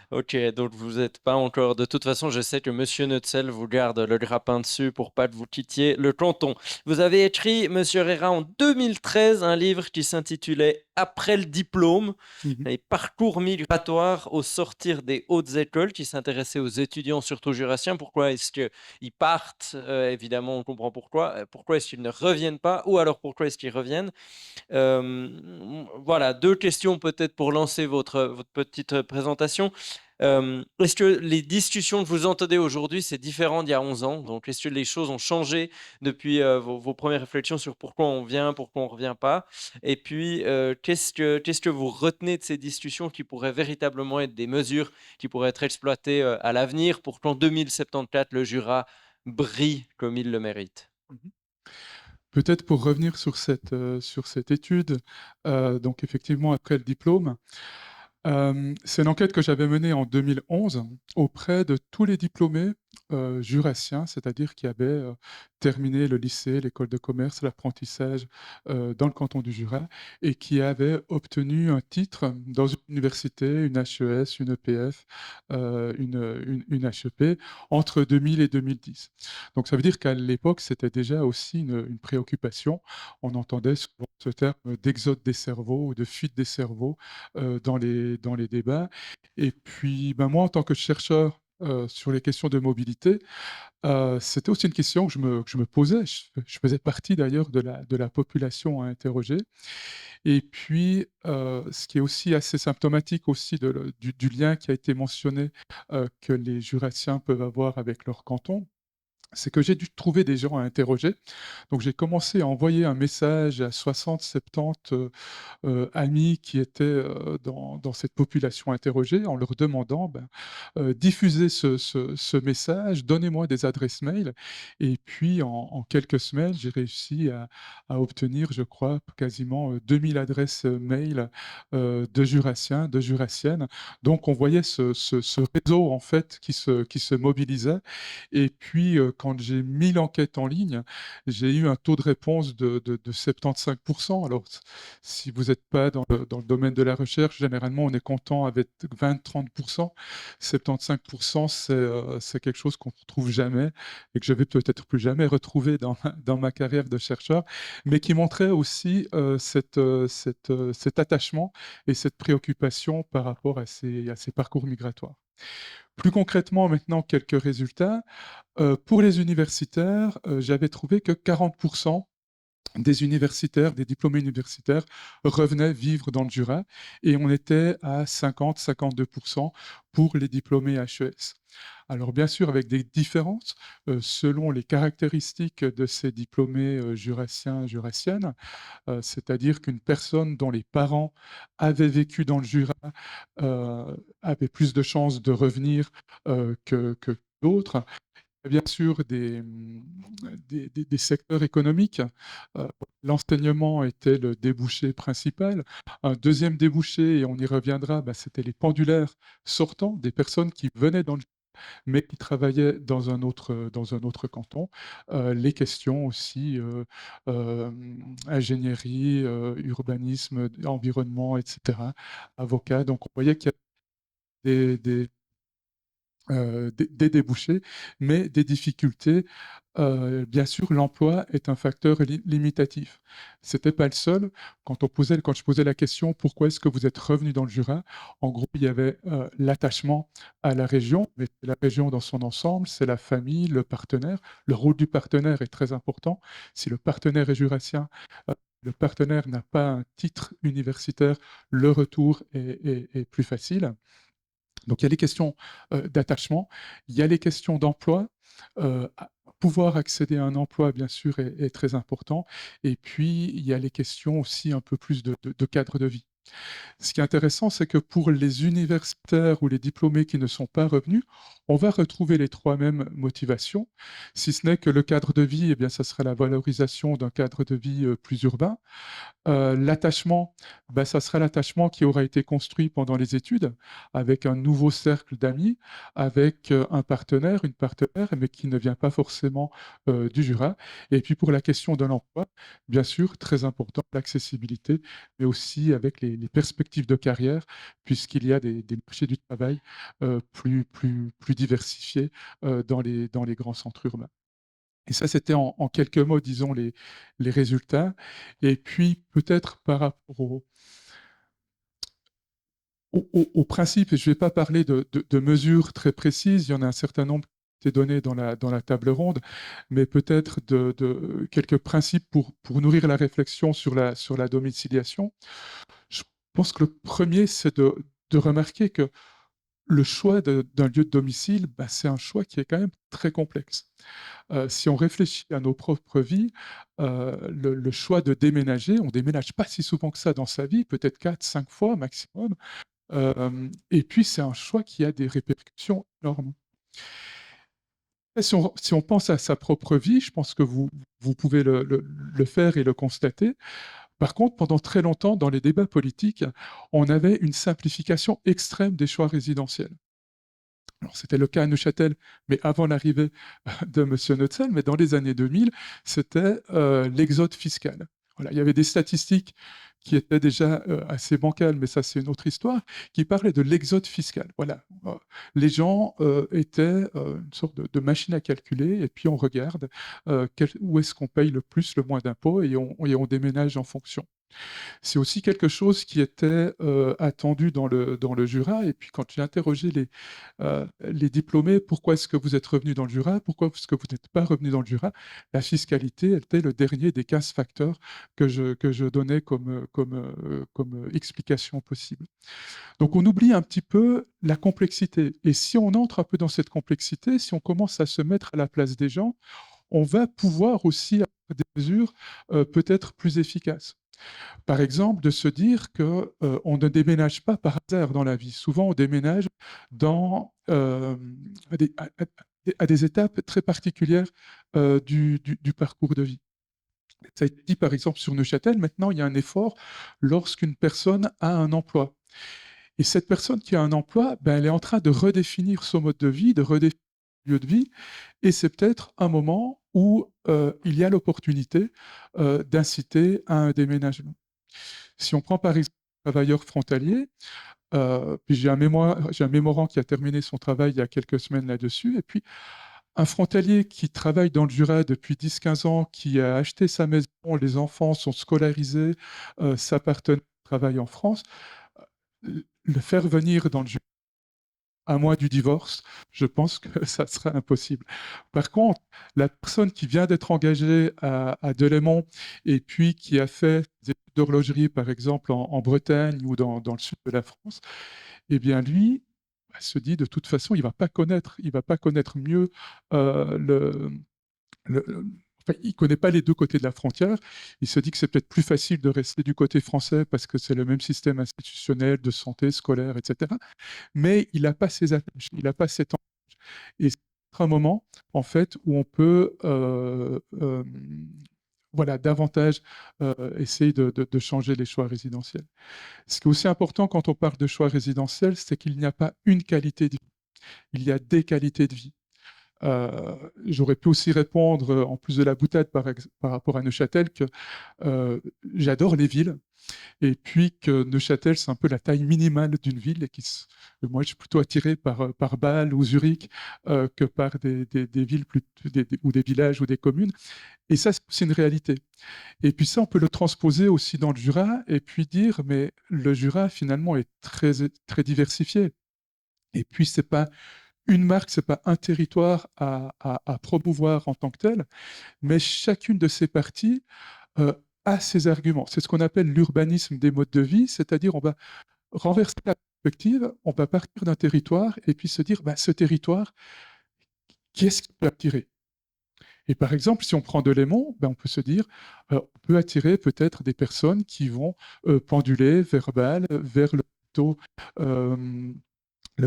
Ok, donc vous n'êtes pas encore. De toute façon, je sais que Monsieur Nutzel vous garde le grappin dessus pour pas que vous quittiez le canton. Vous avez écrit, Monsieur Rera, en 2013, un livre qui s'intitulait Après le diplôme, les parcours migratoires au sortir des hautes écoles, qui s'intéressait aux étudiants, surtout jurassiens. Pourquoi est-ce qu'ils partent? Évidemment, on comprend pourquoi. Pourquoi est-ce qu'ils ne reviennent pas? Ou alors pourquoi est-ce qu'ils reviennent? Voilà, 2 questions peut-être pour lancer votre petite présentation. Est-ce que les discussions que vous entendez aujourd'hui, c'est différent d'il y a 11 ans? Donc, est-ce que les choses ont changé depuis vos premières réflexions sur pourquoi on vient, pourquoi on ne revient pas? Et puis, qu'est-ce que vous retenez de ces discussions qui pourraient véritablement être des mesures qui pourraient être exploitées à l'avenir pour qu'en 2074, le Jura brille comme il le mérite? Peut-être pour revenir sur cette étude, donc effectivement, après le diplôme, c'est une enquête que j'avais menée en 2011 auprès de tous les diplômés jurassiens, c'est-à-dire qui avaient terminé le lycée, l'école de commerce, l'apprentissage dans le canton du Jura et qui avaient obtenu un titre dans une université, une HES, une EPF, une HEP entre 2000 et 2010. Donc ça veut dire qu'à l'époque, c'était déjà aussi une préoccupation. On entendait souvent ce terme d'exode des cerveaux ou de fuite des cerveaux dans les débats. Et puis, moi, en tant que chercheur sur les questions de mobilité, c'était aussi une question que je me posais. Je faisais partie d'ailleurs de la population à interroger. Et puis, ce qui est aussi assez symptomatique aussi du lien qui a été mentionné que les Jurassiens peuvent avoir avec leur canton, c'est que j'ai dû trouver des gens à interroger. Donc j'ai commencé à envoyer un message à 60-70 amis qui étaient dans cette population interrogée en leur demandant diffusez ce message, donnez-moi des adresses mail. Et puis en quelques semaines, j'ai réussi à obtenir, je crois, quasiment 2000 adresses mail de Jurassiens, de Jurassiennes. Donc on voyait ce réseau en fait qui se mobilisait. Et puis quand j'ai mis l'enquête en ligne, j'ai eu un taux de réponse de 75%. Alors, si vous n'êtes pas dans le domaine de la recherche, généralement, on est content avec 20-30%. 75%, c'est quelque chose qu'on ne retrouve jamais et que je vais peut-être plus jamais retrouver dans ma carrière de chercheur, mais qui montrait aussi cet attachement et cette préoccupation par rapport à ces parcours migratoires. Plus concrètement, maintenant, quelques résultats. Pour les universitaires, j'avais trouvé que 40% des universitaires, des diplômés universitaires, revenaient vivre dans le Jura, et on était à 50-52% pour les diplômés HES. Alors bien sûr, avec des différences selon les caractéristiques de ces diplômés jurassiens, jurassiennes, c'est-à-dire qu'une personne dont les parents avaient vécu dans le Jura avait plus de chances de revenir que d'autres. Bien sûr, des secteurs économiques. L'enseignement était le débouché principal. Un deuxième débouché, et on y reviendra, c'était les pendulaires sortants, des personnes qui venaient dans le mais qui travaillaient dans un autre canton. Les questions aussi, ingénierie, urbanisme, environnement, etc., avocats. Donc on voyait qu'il y a des débouchés, mais des difficultés. Bien sûr, l'emploi est un facteur limitatif. Ce n'était pas le seul. Quand je posais la question, pourquoi est-ce que vous êtes revenu dans le Jura? En gros, il y avait l'attachement à la région, mais la région dans son ensemble, c'est la famille, le partenaire. Le rôle du partenaire est très important. Si le partenaire est jurassien, le partenaire n'a pas un titre universitaire, le retour est plus facile. Donc il y a les questions d'attachement, il y a les questions d'emploi. Pouvoir accéder à un emploi, bien sûr, est très important. Et puis, il y a les questions aussi un peu plus de cadre de vie. Ce qui est intéressant, c'est que pour les universitaires ou les diplômés qui ne sont pas revenus, on va retrouver les trois mêmes motivations, si ce n'est que le cadre de vie, eh bien, ça sera la valorisation d'un cadre de vie plus urbain. L'attachement, ça sera l'attachement qui aura été construit pendant les études, avec un nouveau cercle d'amis, avec un partenaire, une partenaire, mais qui ne vient pas forcément du Jura. Et puis pour la question de l'emploi, bien sûr, très important, l'accessibilité, mais aussi avec les perspectives de carrière, puisqu'il y a des marchés du travail plus diversifiés dans les grands centres urbains. Et ça, c'était en quelques mots, disons, les résultats. Et puis, peut-être par rapport au principe, et je ne vais pas parler de mesures très précises, il y en a un certain nombre qui étaient donnés dans la table ronde, mais peut-être de quelques principes pour nourrir la réflexion sur la domiciliation. Je pense que le premier, c'est de remarquer que le choix d'un lieu de domicile, c'est un choix qui est quand même très complexe. Si on réfléchit à nos propres vies, le choix de déménager, on ne déménage pas si souvent que ça dans sa vie, peut-être 4-5 fois maximum. Et puis, c'est un choix qui a des répercussions énormes. Et si on pense à sa propre vie, je pense que vous pouvez le faire et le constater. Par contre, pendant très longtemps, dans les débats politiques, on avait une simplification extrême des choix résidentiels. Alors, c'était le cas à Neuchâtel, mais avant l'arrivée de M. Neutzel, mais dans les années 2000, c'était l'exode fiscal. Voilà, il y avait des statistiques qui étaient déjà assez bancales, mais ça, c'est une autre histoire, qui parlaient de l'exode fiscal. Voilà, les gens étaient une sorte de machine à calculer, et puis on regarde où est-ce qu'on paye le plus, le moins d'impôts, et on déménage en fonction. C'est aussi quelque chose qui était attendu dans le Jura. Et puis, quand j'ai interrogé les diplômés, pourquoi est-ce que vous êtes revenus dans le Jura? Pourquoi est-ce que vous n'êtes pas revenus dans le Jura? La fiscalité était le dernier des 15 facteurs que je donnais comme explication possible. Donc, on oublie un petit peu la complexité. Et si on entre un peu dans cette complexité, si on commence à se mettre à la place des gens, on va pouvoir aussi avoir des mesures peut-être plus efficaces. Par exemple, de se dire qu'on ne déménage pas par hasard dans la vie. Souvent, on déménage à des étapes très particulières du parcours de vie. Ça a été dit, par exemple, sur Neuchâtel. Maintenant, il y a un effort lorsqu'une personne a un emploi. Et cette personne qui a un emploi, elle est en train de redéfinir son mode de vie, de redéfinir son lieu de vie. Et c'est peut-être un moment où il y a l'opportunité d'inciter à un déménagement. Si on prend par exemple un travailleur frontalier, puis j'ai un mémorand qui a terminé son travail il y a quelques semaines là-dessus, et puis un frontalier qui travaille dans le Jura depuis 10-15 ans, qui a acheté sa maison, les enfants sont scolarisés, sa partenaire travaille en France, le faire venir dans le Jura à moins du divorce, je pense que ça sera impossible. Par contre, la personne qui vient d'être engagée à Delémont et puis qui a fait des études d'horlogerie, par exemple, en Bretagne ou dans le sud de la France, eh bien, lui, se dit de toute façon, il va pas connaître mieux enfin, il ne connaît pas les deux côtés de la frontière. Il se dit que c'est peut-être plus facile de rester du côté français parce que c'est le même système institutionnel de santé, scolaire, etc. Mais il n'a pas ces attaches, il n'a pas cet engagement. Et c'est un moment, en fait, où on peut voilà, davantage essayer de changer les choix résidentiels. Ce qui est aussi important quand on parle de choix résidentiels, c'est qu'il n'y a pas une qualité de vie, il y a des qualités de vie. J'aurais pu aussi répondre, en plus de la boutade par rapport à Neuchâtel, que j'adore les villes, et puis que Neuchâtel, c'est un peu la taille minimale d'une ville, et moi, je suis plutôt attiré par Bâle ou Zurich que par des villes ou des villages ou des communes. Et ça, c'est aussi une réalité. Et puis ça, on peut le transposer aussi dans le Jura, et puis dire, mais le Jura, finalement, est très, très diversifié. Et puis, c'est pas une marque, ce n'est pas un territoire à promouvoir en tant que tel, mais chacune de ces parties a ses arguments. C'est ce qu'on appelle l'urbanisme des modes de vie, c'est-à-dire on va renverser la perspective, on va partir d'un territoire et puis se dire, ce territoire, qu'est-ce qui peut attirer? Et par exemple, si on prend Delémont, on peut se dire, on peut attirer peut-être des personnes qui vont penduler vers Bâle, vers le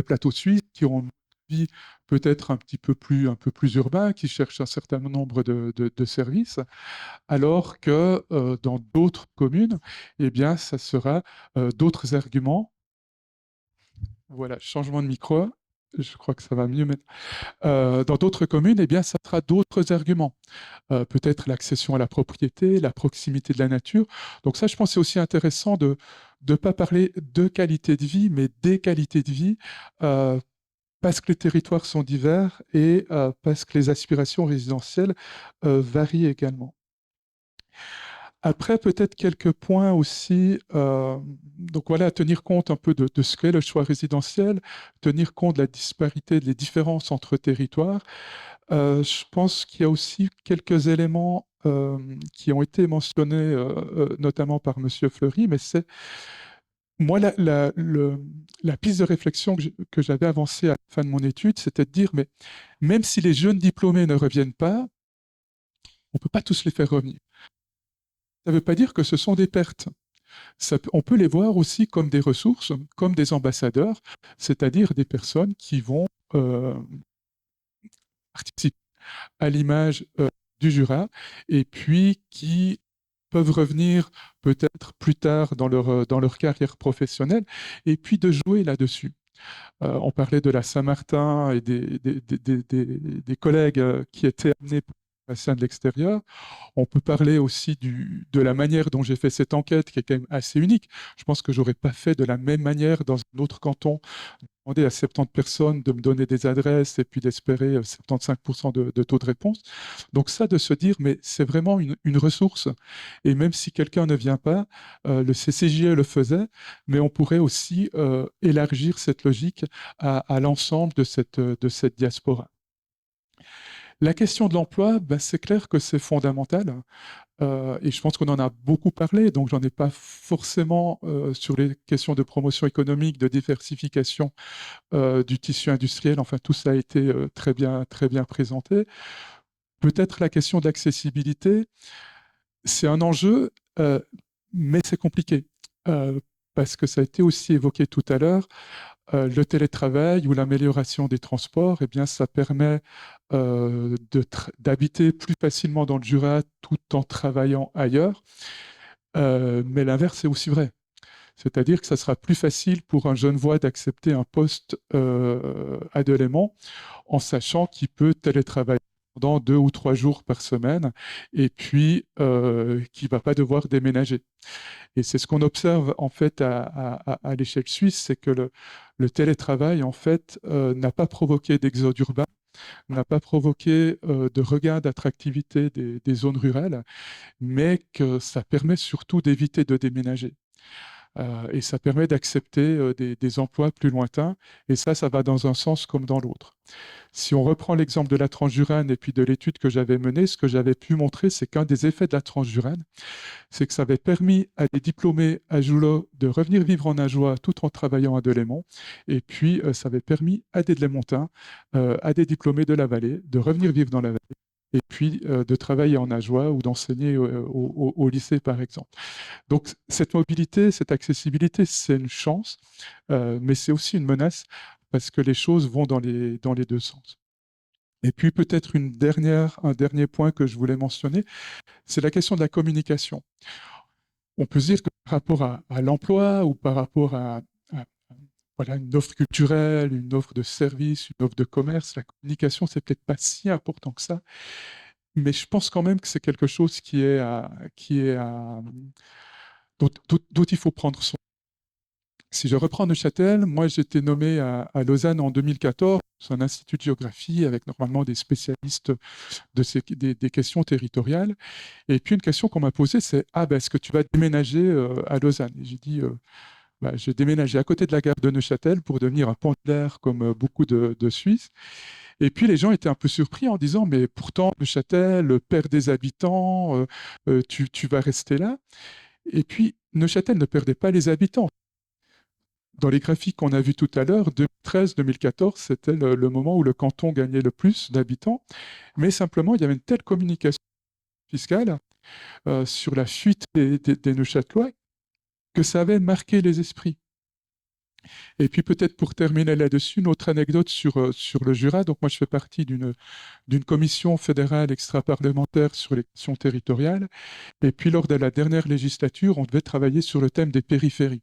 plateau suisse, qui ont peut-être un peu plus urbain, qui cherche un certain nombre de services, alors que dans d'autres communes, eh bien, ça sera d'autres arguments. Voilà, changement de micro, je crois que ça va mieux maintenant. Dans d'autres communes, eh bien, ça sera d'autres arguments. Peut-être l'accession à la propriété, la proximité de la nature. Donc ça, je pense que c'est aussi intéressant de ne pas parler de qualité de vie, mais des qualités de vie, parce que les territoires sont divers et parce que les aspirations résidentielles varient également. Après, peut-être quelques points aussi, donc voilà, tenir compte un peu de ce qu'est le choix résidentiel, tenir compte de la disparité, des différences entre territoires. Je pense qu'il y a aussi quelques éléments qui ont été mentionnés, notamment par M. Fleury, mais c'est moi, la piste de réflexion que j'avais avancée à la fin de mon étude, c'était de dire, mais même si les jeunes diplômés ne reviennent pas, on ne peut pas tous les faire revenir. Ça ne veut pas dire que ce sont des pertes. On peut les voir aussi comme des ressources, comme des ambassadeurs, c'est-à-dire des personnes qui vont participer à l'image du Jura et puis qui peuvent revenir peut-être plus tard dans leur carrière professionnelle, et puis de jouer là-dessus. On parlait de la Saint-Martin et des collègues qui étaient amenés pour le bassin de l'extérieur. On peut parler aussi de la manière dont j'ai fait cette enquête, qui est quand même assez unique. Je pense que je n'aurais pas fait de la même manière dans un autre canton, demander à 70 personnes de me donner des adresses et puis d'espérer 75% de taux de réponse. Donc ça, de se dire, mais c'est vraiment une ressource. Et même si quelqu'un ne vient pas, le CCJE le faisait, mais on pourrait aussi élargir cette logique à l'ensemble de cette diaspora. La question de l'emploi, c'est clair que c'est fondamental. Et je pense qu'on en a beaucoup parlé, donc j'en ai pas forcément sur les questions de promotion économique, de diversification du tissu industriel. Enfin, tout ça a été très bien présenté. Peut-être la question d'accessibilité, c'est un enjeu, mais c'est compliqué. Parce que ça a été aussi évoqué tout à l'heure, le télétravail ou l'amélioration des transports, eh bien, ça permet d'habiter plus facilement dans le Jura tout en travaillant ailleurs. Mais l'inverse est aussi vrai. C'est-à-dire que ça sera plus facile pour un Genevois d'accepter un poste à Delémont en sachant qu'il peut télétravailler pendant 2 ou 3 jours par semaine et puis qu'il ne va pas devoir déménager. Et c'est ce qu'on observe en fait à l'échelle suisse, c'est que le télétravail en fait n'a pas provoqué d'exode urbain, n'a pas provoqué de regain d'attractivité des zones rurales, mais que ça permet surtout d'éviter de déménager. Et ça permet d'accepter des emplois plus lointains. Et ça va dans un sens comme dans l'autre. Si on reprend l'exemple de la Transjurane et puis de l'étude que j'avais menée, ce que j'avais pu montrer, c'est qu'un des effets de la Transjurane, c'est que ça avait permis à des diplômés ajouleux de revenir vivre en Ajoie tout en travaillant à Delémont. Et puis, ça avait permis à des Delémontains, à des diplômés de la vallée, de revenir vivre dans la vallée. Et puis de travailler en Ajoie ou d'enseigner au lycée, par exemple. Donc, cette mobilité, cette accessibilité, c'est une chance, mais c'est aussi une menace parce que les choses vont dans les deux sens. Et puis, peut-être un dernier point que je voulais mentionner, c'est la question de la communication. On peut se dire que par rapport à l'emploi ou par rapport à voilà, une offre culturelle, une offre de service, une offre de commerce, la communication, c'est peut-être pas si important que ça. Mais je pense quand même que c'est quelque chose dont il faut prendre soin. Si je reprends Neuchâtel, moi j'ai été nommé à Lausanne en 2014, c'est un institut de géographie avec normalement des spécialistes des questions territoriales. Et puis une question qu'on m'a posée, c'est « Ah, ben, est-ce que tu vas déménager à Lausanne ?» Et j'ai dit je vais déménager à côté de la gare de Neuchâtel pour devenir un pendulaire comme beaucoup de Suisses. Et puis les gens étaient un peu surpris en disant « Mais pourtant, Neuchâtel perd des habitants, tu vas rester là ?» Et puis, Neuchâtel ne perdait pas les habitants. Dans les graphiques qu'on a vus tout à l'heure, 2013-2014, c'était le moment où le canton gagnait le plus d'habitants. Mais simplement, il y avait une telle communication fiscale sur la fuite des Neuchâtelois que ça avait marqué les esprits. Et puis peut-être pour terminer là-dessus, une autre anecdote sur le Jura. Donc moi, je fais partie d'une commission fédérale extra-parlementaire sur les questions territoriales. Et puis lors de la dernière législature, on devait travailler sur le thème des périphéries.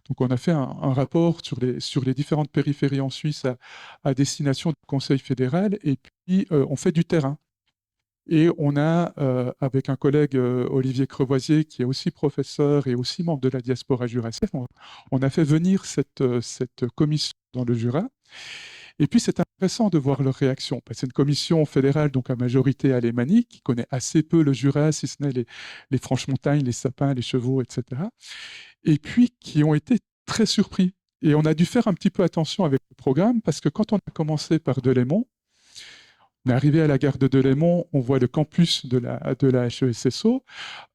Donc on a fait un rapport sur les différentes périphéries en Suisse à destination du Conseil fédéral. Et puis on fait du terrain. Et on a, avec un collègue, Olivier Crevoisier, qui est aussi professeur et aussi membre de la diaspora jurassienne, on a fait venir cette commission dans le Jura. Et puis, c'est intéressant de voir leur réaction. C'est une commission fédérale, donc à majorité alémanique, qui connaît assez peu le Jura, si ce n'est les Franches-Montagnes, les sapins, les chevaux, etc. Et puis, qui ont été très surpris. Et on a dû faire un petit peu attention avec le programme, parce que quand on a commencé par Delémont, on est arrivé à la gare de Delémont, on voit le campus de la HESSO,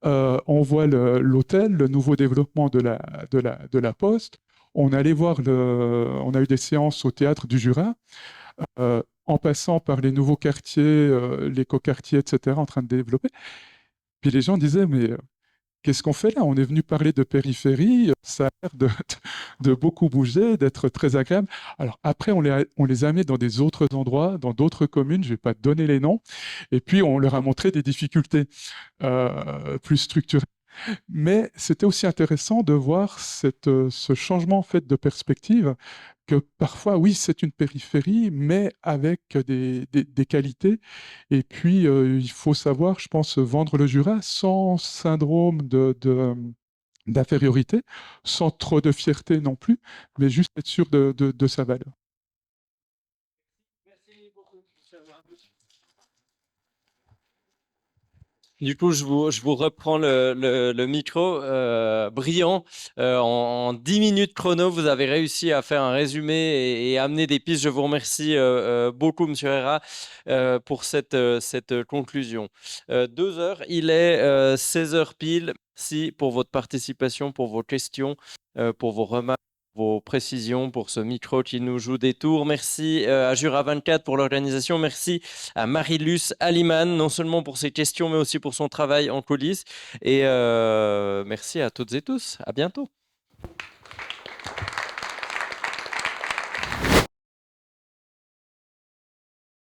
on voit l'hôtel, le nouveau développement de la Poste. On allait voir on a eu des séances au théâtre du Jura, en passant par les nouveaux quartiers, l'écoquartier, etc., en train de développer. Puis les gens disaient, mais qu'est-ce qu'on fait là? On est venu parler de périphérie, ça a l'air de beaucoup bouger, d'être très agréable. Alors après, on les a mis dans des autres endroits, dans d'autres communes, je ne vais pas te donner les noms, et puis on leur a montré des difficultés plus structurelles. Mais c'était aussi intéressant de voir ce changement en fait, de perspective, que parfois, oui, c'est une périphérie, mais avec des qualités. Et puis, il faut savoir, je pense, vendre le Jura sans syndrome d'infériorité, sans trop de fierté non plus, mais juste être sûr de sa valeur. Du coup, je vous reprends le micro. Brillant. En 10 minutes chrono, vous avez réussi à faire un résumé et amener des pistes. Je vous remercie beaucoup, M. Herrera, pour cette conclusion. 2 heures, il est 16 heures pile. Merci pour votre participation, pour vos questions, pour vos remarques, vos précisions, pour ce micro qui nous joue des tours. Merci à Jura 24 pour l'organisation. Merci à Marie-Luce Aliman, non seulement pour ses questions, mais aussi pour son travail en coulisses. Et merci à toutes et tous. À bientôt.